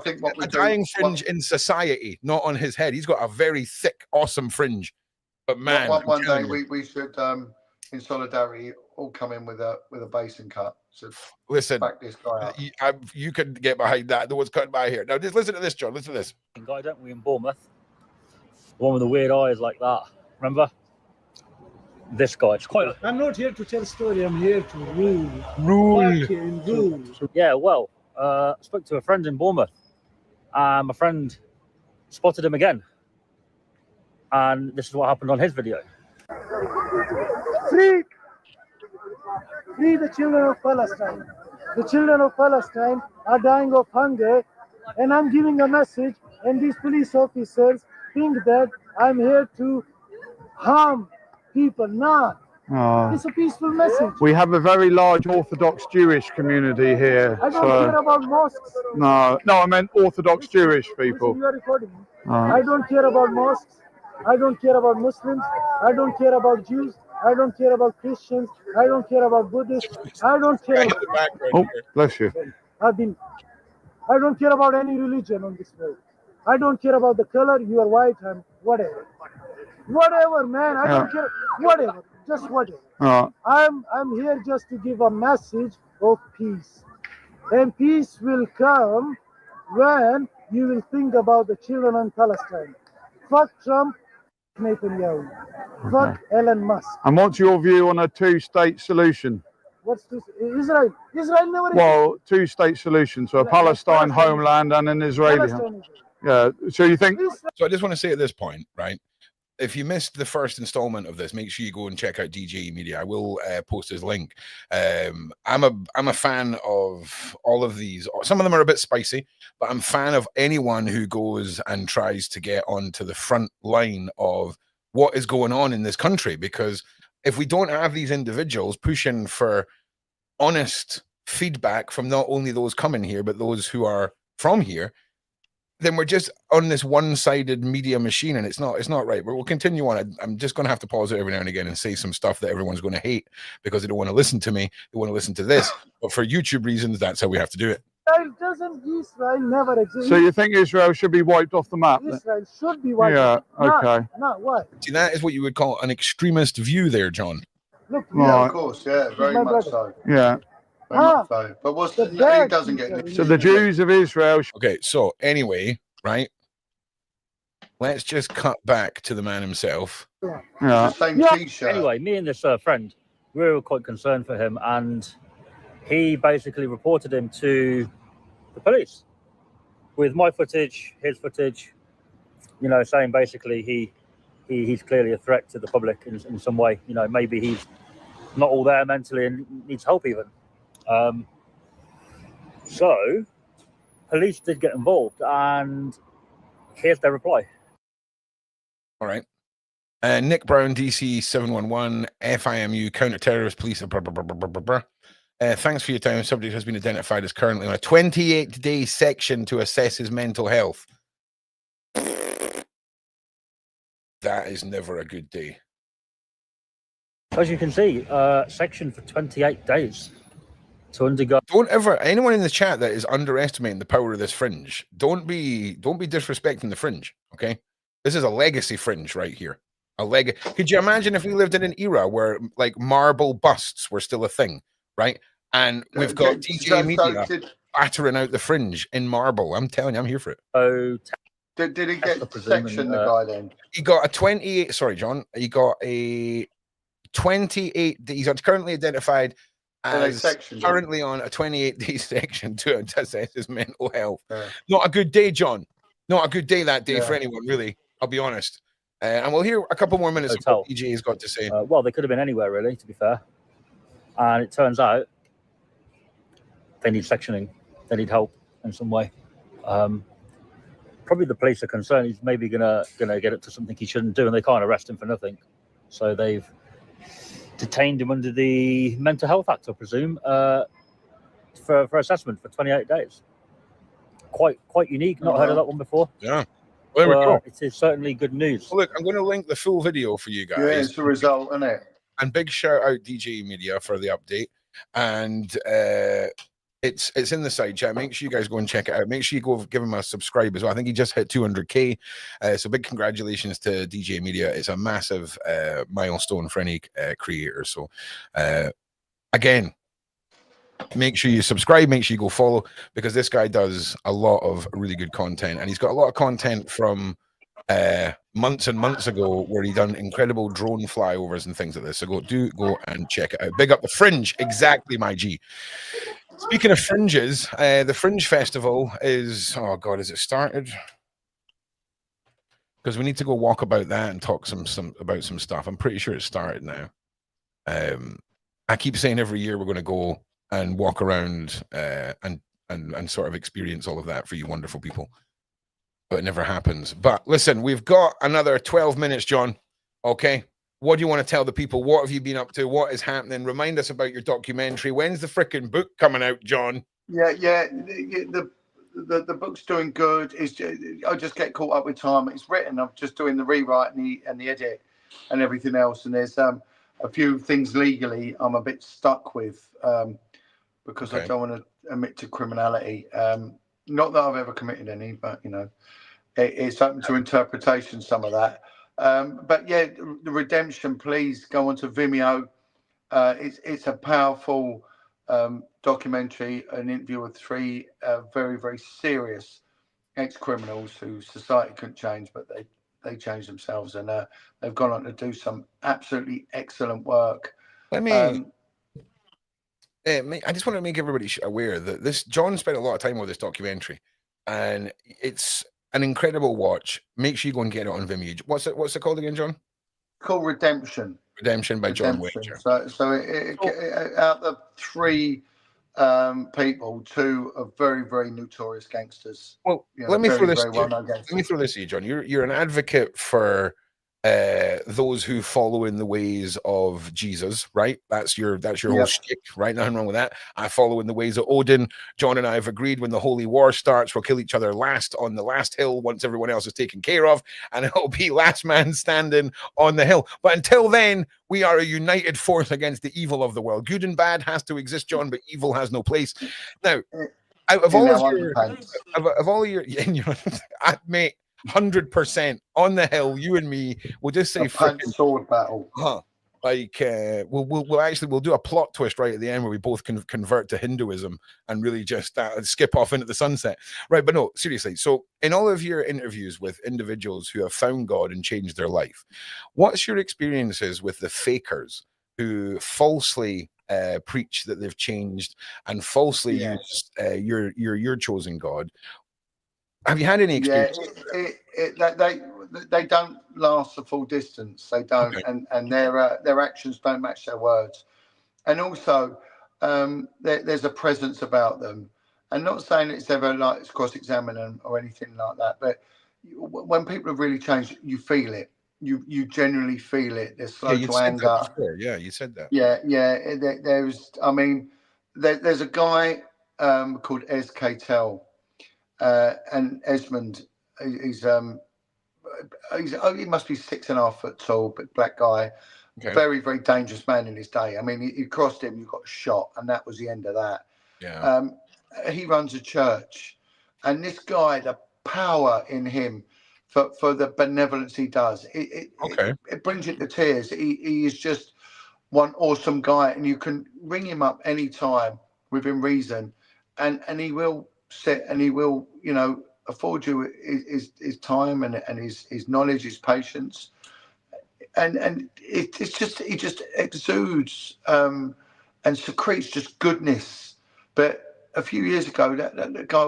think a dying fringe in society, not on his head. He's got a very thick, awesome fringe. But man, one day we should, in solidarity, all come in with a basin cut. So listen, back this guy up. You could get behind that. The one's cutting by here. Now, just listen to this, John. Listen to this. Guy, don't we, in Bournemouth? The one with the weird eyes like that. Remember? This guy. It's quite. I'm not here to tell a story. I'm here to rule. Yeah, well, spoke to a friend in Bournemouth. My friend spotted him again. And this is what happened on his video. Free the children of Palestine. The children of Palestine are dying of hunger, and I'm giving a message, and these police officers think that I'm here to harm people. Nah. It's a peaceful message. We have a very large Orthodox Jewish community here. I don't care about mosques. No, I meant Orthodox Jewish people. You are recording me. I don't care about mosques. I don't care about Muslims. I don't care about Jews. I don't care about Christians. I don't care about Buddhists. I don't care. In the background Oh, here. bless you. I don't care about any religion on this world. I don't care about the color. You are white and whatever. Whatever, man. I don't care. Whatever. Just whatever. I'm here just to give a message of peace. And peace will come when you will think about the children in Palestine. Fuck Trump, Netanyahu. Fuck Elon Musk. And what's your view on a two-state solution? What's this? Israel. Israel never. Well, two-state solution, so a Palestine homeland and an Israeli. Yeah. So you think? So I just want to say at this point, right? If you missed the first installment of this, make sure you go and check out DJ Media. I will post his link. I'm a fan of all of these. Some of them are a bit spicy, but I'm a fan of anyone who goes and tries to get onto the front line of what is going on in this country. Because if we don't have these individuals pushing for honest feedback from not only those coming here, but those who are from here, then we're just on this one-sided media machine, and it's not right. But we'll continue on. I'm just going to have to pause it every now and again and say some stuff that everyone's going to hate because they don't want to listen to me. They want to listen to this. But for YouTube reasons, that's how we have to do it. Israel never exists. So you think Israel should be wiped off the map? Israel should be wiped off. Yeah, okay. No, why? See, that is what you would call an extremist view there, John. Look, yeah, of course, yeah, very much so. Yeah. Very much so. But what's the he doesn't get so the Jews of Israel. Okay, so anyway, right? Let's just cut back to the man himself. Yeah. Same T-shirt. Anyway, me and this friend, we were quite concerned for him, and he basically reported him to the police with my footage, his footage, you know, saying basically he's clearly a threat to the public in some way. You know, maybe he's not all there mentally and needs help even. So police did get involved, and here's their reply. All right. Nick Brown, DC 711, FIMU, counter-terrorist police. Blah, blah, blah, blah, blah, blah. Thanks for your time. Subject has been identified as currently on a 28-day section to assess his mental health. That is never a good day. As you can see, section for 28 days to undergo. Don't ever, anyone in the chat that is underestimating the power of this fringe, don't be disrespecting the fringe, okay? This is a legacy fringe right here. Could you imagine if we lived in an era where like marble busts were still a thing, right? And we've got DJ Media battering out the fringe in marble. I'm telling you, I'm here for it. So did he get section, the guy then? He got a 28, sorry, John. He got a 28, he's currently identified as currently on a 28-day section to assess his mental health. Yeah. Not a good day, John. Not a good day that day for anyone, really. I'll be honest. And we'll hear a couple more minutes of what DJ has got to say. Well, they could have been anywhere, really, to be fair. And it turns out they need sectioning. They need help in some way. Probably the police are concerned he's maybe gonna get up to something he shouldn't do, and they can't arrest him for nothing. So they've detained him under the Mental Health Act, I presume, for assessment for 28 days. Quite unique. Not heard of that one before. Yeah. Well, there we go. It is certainly good news. Well, look, I'm going to link the full video for you guys. Yeah, it's the result, isn't it? And big shout out DJ Media for the update. And it's in the side chat. Make sure you guys go and check it out. Make sure you go give him a subscribe as well. I think he just hit 200K. So big congratulations to DJ Media. It's a massive milestone for any creator. So again, make sure you subscribe, make sure you go follow, because this guy does a lot of really good content, and he's got a lot of content from months and months ago where he done incredible drone flyovers and things like this. So go and check it out. Big up the Fringe. Exactly, my G. Speaking of fringes, the Fringe Festival is, oh God, has it started? Because we need to go walk about that and talk about some stuff. I'm pretty sure it started now. I keep saying every year we're going to go and walk around and sort of experience all of that for you wonderful people. But it never happens. But listen, we've got another 12 minutes, John. Okay. What do you want to tell the people? What have you been up to? What is happening? Remind us about your documentary. When's the freaking book coming out, John? Yeah. The book's doing good. I just get caught up with time. It's written. I'm just doing the rewrite and the edit and everything else. And there's a few things legally I'm a bit stuck with because Okay. I don't want to admit to criminality. Not that I've ever committed any, but you know, it's open to interpretation, some of that. But yeah, the redemption, please go onto Vimeo. It's a powerful documentary, an interview with three very, very serious ex-criminals who society couldn't change, but they changed themselves, and they've gone on to do some absolutely excellent work. Let me. I just want to make everybody aware that John spent a lot of time with this documentary, and it's an incredible watch. Make sure you go and get it on Vimeo. What's it called again, John? Called Redemption. Redemption by John Witcher. So out of three people, two are very, very notorious gangsters. Well, let me throw this to you, John. You're an advocate for those who follow in the ways of Jesus, right? That's your whole shtick, right? Nothing wrong with that. I follow in the ways of Odin. John and I have agreed when the holy war starts, we'll kill each other last on the last hill once everyone else is taken care of, and it'll be last man standing on the hill. But until then, we are a united force against the evil of the world. Good and bad has to exist, John, but evil has no place. Now, out of all of your, mate, 100% on the hill, you and me, we'll just say sword battle. Like we'll do a plot twist right at the end where we both convert to Hinduism and really just skip off into the sunset, right? But no, seriously. So in all of your interviews with individuals who have found God and changed their life, what's your experiences with the fakers who falsely preach that they've changed and falsely use your chosen God? Have you had any experience? They don't last the full distance. They don't, and their actions don't match their words. And also, there's a presence about them. And not saying it's ever like it's cross-examining or anything like that, but when people have really changed, you feel it. You genuinely feel it. They're slow to anger. Yeah, you said that. Yeah. There's a guy called S.K. Tell. And Esmond, he must be 6.5 foot tall, but black guy, very, very dangerous man in his day. I mean, you crossed him, you got shot, and that was the end of that. Yeah. He runs a church, and this guy, the power in him for the benevolence he does, it brings you to tears. He is just one awesome guy, and you can ring him up anytime within reason, and he will sit and he will, afford you his time and his knowledge, his patience, and it's just he just exudes and secretes just goodness. But a few years ago, that guy,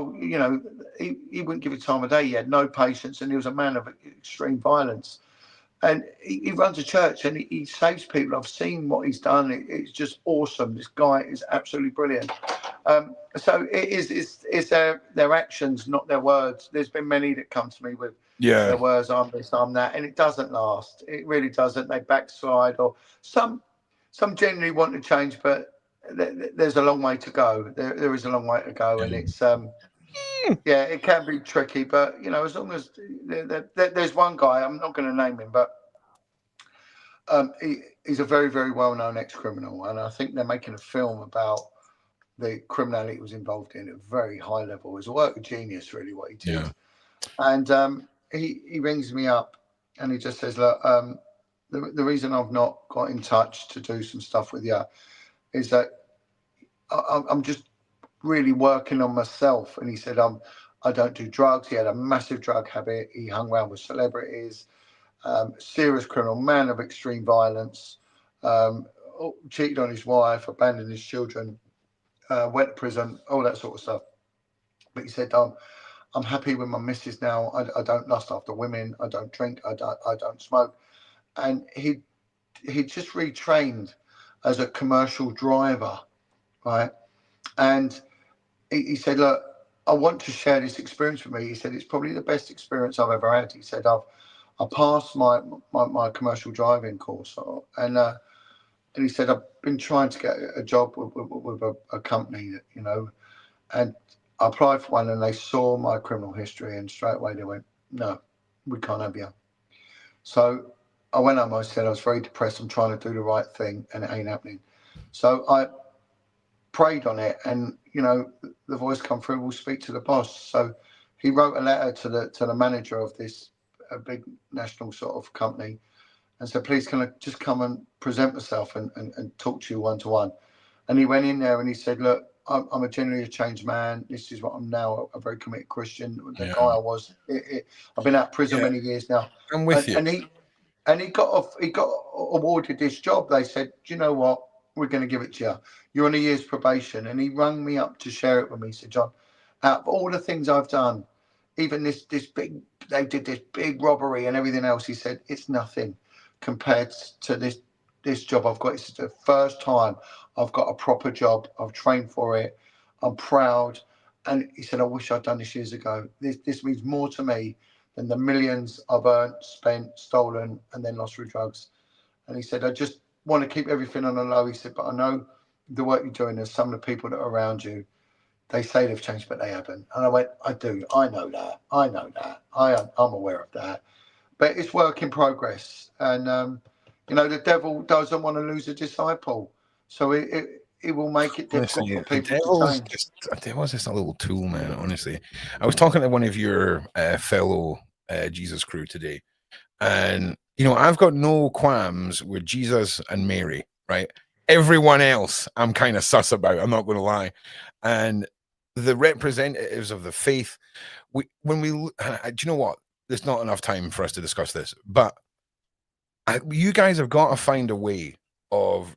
he wouldn't give it time of day. He had no patience, and he was a man of extreme violence. And he runs a church and he saves people. I've seen what he's done. It's just awesome. This guy is absolutely brilliant. So it's their actions, not their words. There's been many that come to me with their words, I'm this, I'm that, and it doesn't last. It really doesn't. They backslide, or some genuinely want to change, but there's a long way to go. There is a long way to go, and it's it can be tricky, but as long as there's one guy, I'm not going to name him, but he's a very, very well-known ex-criminal, and I think they're making a film about the criminality he was involved in at a very high level. It was a work of genius, really, what he did. And he rings me up and he just says, look, the reason I've not got in touch to do some stuff with you is that I'm just really working on myself. And he said, I don't do drugs. He had a massive drug habit. He hung around with celebrities, serious criminal, man of extreme violence, cheated on his wife, abandoned his children, went to prison, all that sort of stuff. But he said, I'm happy with my missus now. I don't lust after women. I don't drink. I don't smoke. And he just retrained as a commercial driver, right? And he said, look, I want to share this experience with me. He said, it's probably the best experience I've ever had. He said, I passed my commercial driving course. And he said, I've been trying to get a job with a company that, and I applied for one and they saw my criminal history and straight away they went, no, we can't have you. So I went home, I said I was very depressed. I'm trying to do the right thing and it ain't happening. So I prayed on it, and the voice come through, we'll speak to the boss. So he wrote a letter to the manager of this big national sort of company and said, please can I just come and present myself and talk to you one-to-one. And he went in there and he said, look, I'm a genuinely changed man. This is what I'm now, a very committed Christian. The guy I was, I've been out of prison many years now. I'm with you. And he got awarded this job. They said, do you know what? We're going to give it to you. You're on a year's probation. And he rang me up to share it with me. He said, John, out of all the things I've done, even they did this big robbery and everything else. He said, it's nothing compared to this job I've got. It's the first time I've got a proper job. I've trained for it. I'm proud. And he said, I wish I'd done this years ago. This means more to me than the millions I've earned, spent, stolen, and then lost through drugs. And he said, I just want to keep everything on the low. He said, but I know the work you're doing, there's some of the people that are around you, they say they've changed, but they haven't. And I went, I do. I know that. I'm aware of that. But it's work in progress. And, the devil doesn't want to lose a disciple. So it will make it difficult for people to change. The devil's just a little tool, man, honestly. I was talking to one of your fellow Jesus crew today. And, I've got no qualms with Jesus and Mary, right? Everyone else I'm kind of sus about, I'm not going to lie. And the representatives of the faith, do you know what? There's not enough time for us to discuss this, but you guys have got to find a way of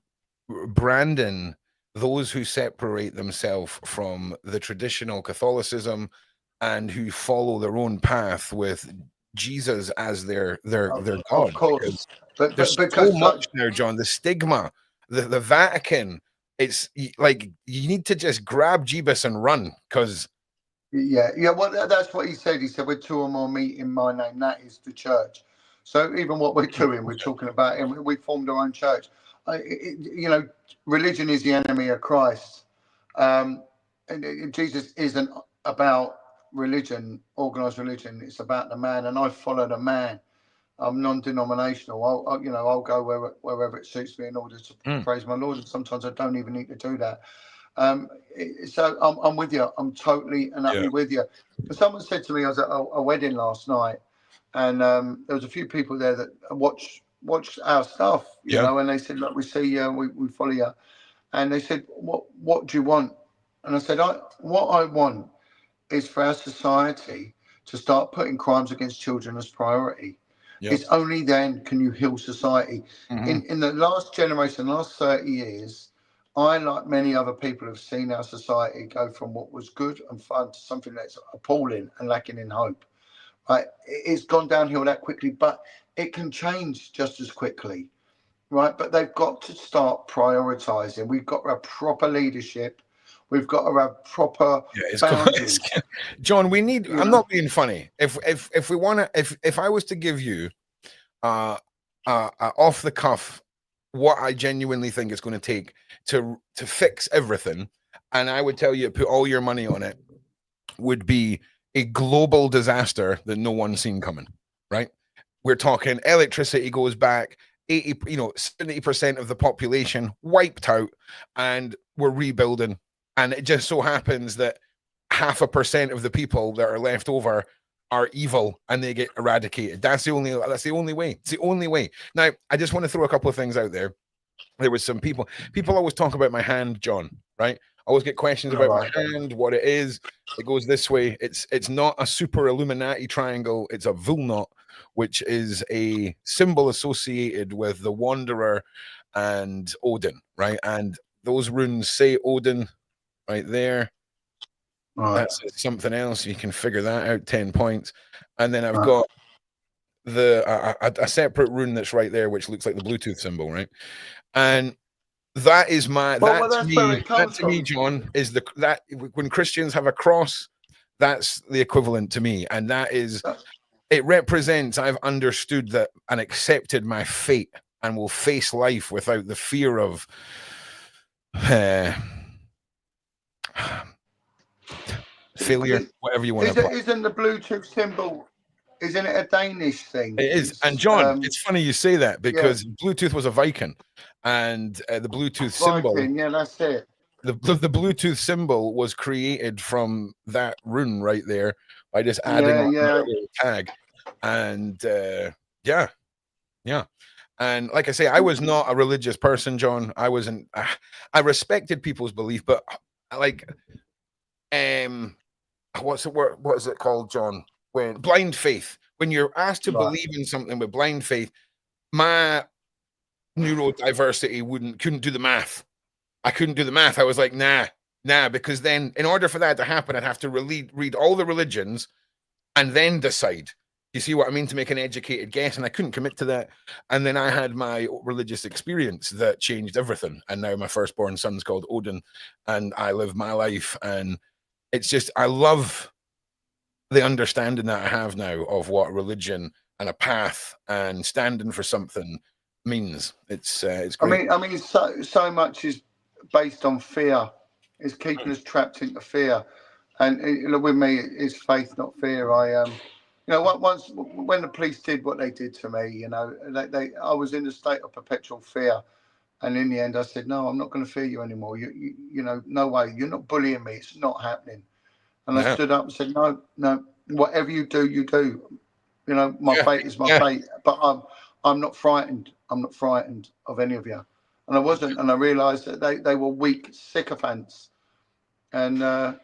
branding those who separate themselves from the traditional Catholicism and who follow their own path with Jesus as their God. Of course. But there's so much now, John. The stigma, the Vatican, it's like you need to just grab Jeebus and run, because well, that's what he said. He said, "We're two or more meet in my name, that is the church." So even what we're doing, we're talking about, and we formed our own church. Religion is the enemy of Christ, and Jesus isn't about religion, organized religion. It's about the man, and I follow the man. I'm non-denominational. I'll go wherever it suits me in order to praise my Lord, and sometimes I don't even need to do that. So I'm with you. I'm totally and utterly with you. Someone said to me, I was at a wedding last night, and there was a few people there that watch our stuff, and they said, look, we see you, we follow you. And they said, what do you want? And I said, what I want is for our society to start putting crimes against children as priority. It's only then can you heal society. In the last generation, the last 30 years, I, like many other people, have seen our society go from what was good and fun to something that's appalling and lacking in hope. Right? It's gone downhill that quickly, but it can change just as quickly. Right? But they've got to start prioritizing. We've got to have proper leadership. We've got to have proper boundaries. John, we need. I'm not being funny. If we want to, if I was to give you, off the cuff, what I genuinely think it's going to take to fix everything, and I would tell you put all your money on it, would be a global disaster that no one's seen coming. Right? We're talking electricity goes back 70% of the population wiped out, and we're rebuilding. And it just so happens that 0.5% of the people that are left over are evil and they get eradicated. That's the only way. It's the only way. Now, I just want to throw a couple of things out there. There was some people always talk about my hand, John, right? I always get questions about my hand, what it is. It goes this way. It's not a super Illuminati triangle. It's a Vulnot, which is a symbol associated with the Wanderer and Odin, right? And those runes say Odin right there. That's something else. You can figure that out. 10 points. And then I've got a separate rune that's right there, which looks like the Bluetooth symbol, right? And that is that to me, John, is that when Christians have a cross, that's the equivalent to me. And that is, it represents I've understood that and accepted my fate and will face life without the fear of failure, whatever you want to. Isn't the Bluetooth symbol? isn't it a Danish thing? It is. And John, it's funny you say that because Bluetooth was a Viking, and the Bluetooth symbol. Viking, yeah, that's it. The Bluetooth symbol was created from that rune right there by just adding a little tag, and yeah. And like I say, I was not a religious person, John. I wasn't. I respected people's belief, but like, what's the word? What is it called, John? When blind faith. When you're asked to believe in something with blind faith, my neurodiversity couldn't do the math. I couldn't do the math. I was like, nah, because then in order for that to happen, I'd have to read all the religions and then decide. You see what I mean? To make an educated guess, and I couldn't commit to that. And then I had my religious experience that changed everything. And now my firstborn son's called Odin, and I live my life. And it's just, I love the understanding that I have now of what religion and a path and standing for something means. It's great. I mean, so much is based on fear. It's keeping us trapped into fear. And with me, it's faith, not fear. Once when the police did what they did to me, I was in a state of perpetual fear. And in the end, I said, no, I'm not going to fear you anymore. You know, no way. You're not bullying me. It's not happening. And I stood up and said, no, whatever you do, you do. You know, my fate is my fate. But I'm not frightened. I'm not frightened of any of you. And I wasn't. And I realised that they were weak sycophants. And I'm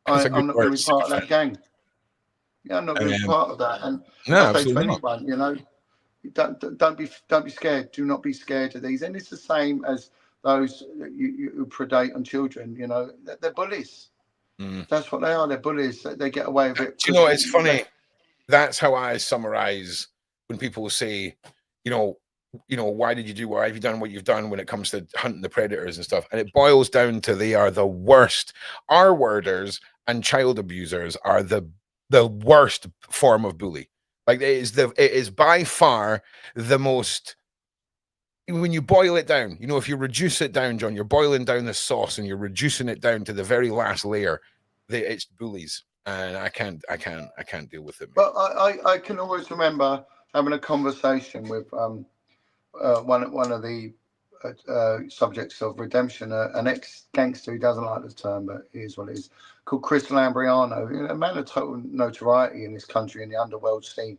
not going to be part of that gang. Yeah, I'm not going to be part of that. And I say to anyone, you know, don't be scared. Do not be scared of these. And it's the same as those who predate on children. You know, they're bullies. That's what they are. They're bullies. They get away with it. Do you know, it's funny. That's how I summarize when people say, you know, why have you done what you've done when it comes to hunting the predators and stuff? And it boils down to they are the worst. R-worders and child abusers are the worst form of bully. Like it is by far the most. When you boil it down, you know, if you reduce it down, John, you're boiling down the sauce and you're reducing it down to the very last layer. It's bullies, and I can't deal with it. Well, I can always remember having a conversation with one of the subjects of redemption, an ex-gangster. He doesn't like the term, but it is what it is. Called Chris Lambriano, a man of total notoriety in this country in the underworld scene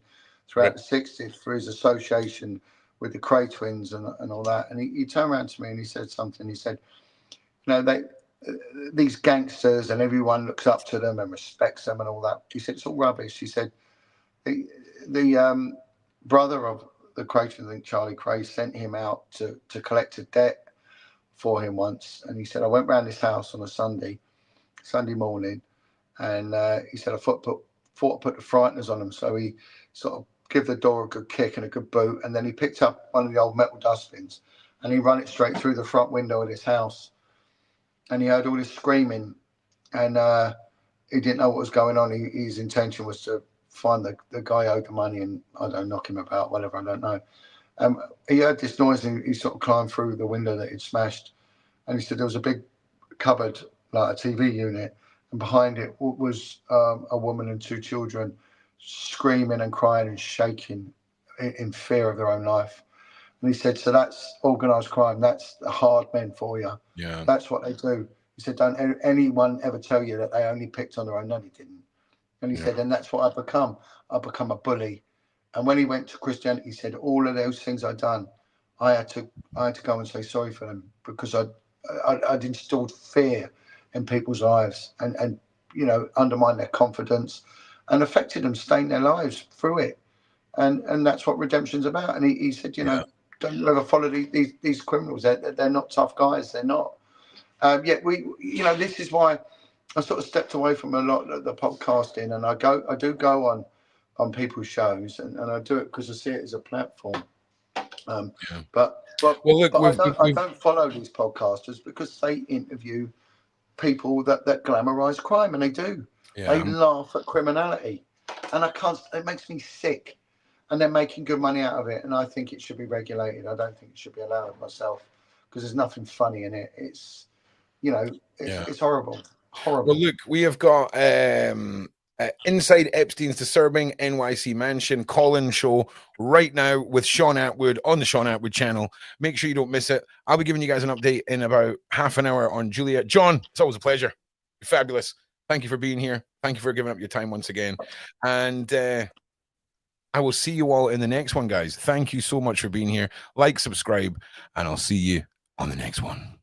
throughout the 60s for his association with the Cray twins and all that. And he turned around to me and he said something. He said, you know, these gangsters and everyone looks up to them and respects them and all that. He said, it's all rubbish. He said, the brother of the Cray twins, I think Charlie Cray, sent him out to collect a debt for him once. And he said, I went round his house on a Sunday morning, and he said, I thought I put the frighteners on him. So he sort of give the door a good kick and a good boot, and then he picked up one of the old metal dustbins and he ran it straight through the front window of his house. And he heard all this screaming, and he didn't know what was going on. His intention was to find the guy owed the money and, I don't know, knock him about, whatever, I don't know. He heard this noise and he sort of climbed through the window that he'd smashed. And he said there was a big cupboard, like a TV unit, and behind it was a woman and two children screaming and crying and shaking in fear of their own life. And he said, so that's organised crime. That's the hard men for you. Yeah. That's what they do. He said, don't anyone ever tell you that they only picked on their own. No, they didn't. And he said, and that's what I've become. I've become a bully. And when he went to Christianity, he said, all of those things I'd done, I had to go and say sorry for them, because I'd instilled fear in people's lives and you know, undermined their confidence and affected them, stained their lives through it. And that's what redemption's about. And he said, you know, don't you ever follow these criminals. They're not tough guys. They're not. Yet this is why I sort of stepped away from a lot of the podcasting, and I do go on people's shows, and I do it because I see it as a platform. But I don't follow these podcasters because they interview people that glamorize crime, and they do. They laugh at criminality, and I can't. It makes me sick. And they're making good money out of it, and I think it should be regulated. I don't think it should be allowed myself, because there's nothing funny in it. It's, you know, it's horrible. Horrible. Well, look, we have got Inside Epstein's Disturbing NYC Mansion call-in show right now with Sean Atwood on the Sean Atwood channel. Make sure you don't miss it. I'll be giving you guys an update in about half an hour on Julia. John, it's always a pleasure. You're fabulous. Thank you for being here. Thank you for giving up your time once again. And I will see you all in the next one, guys. Thank you so much for being here. Like, subscribe, and I'll see you on the next one.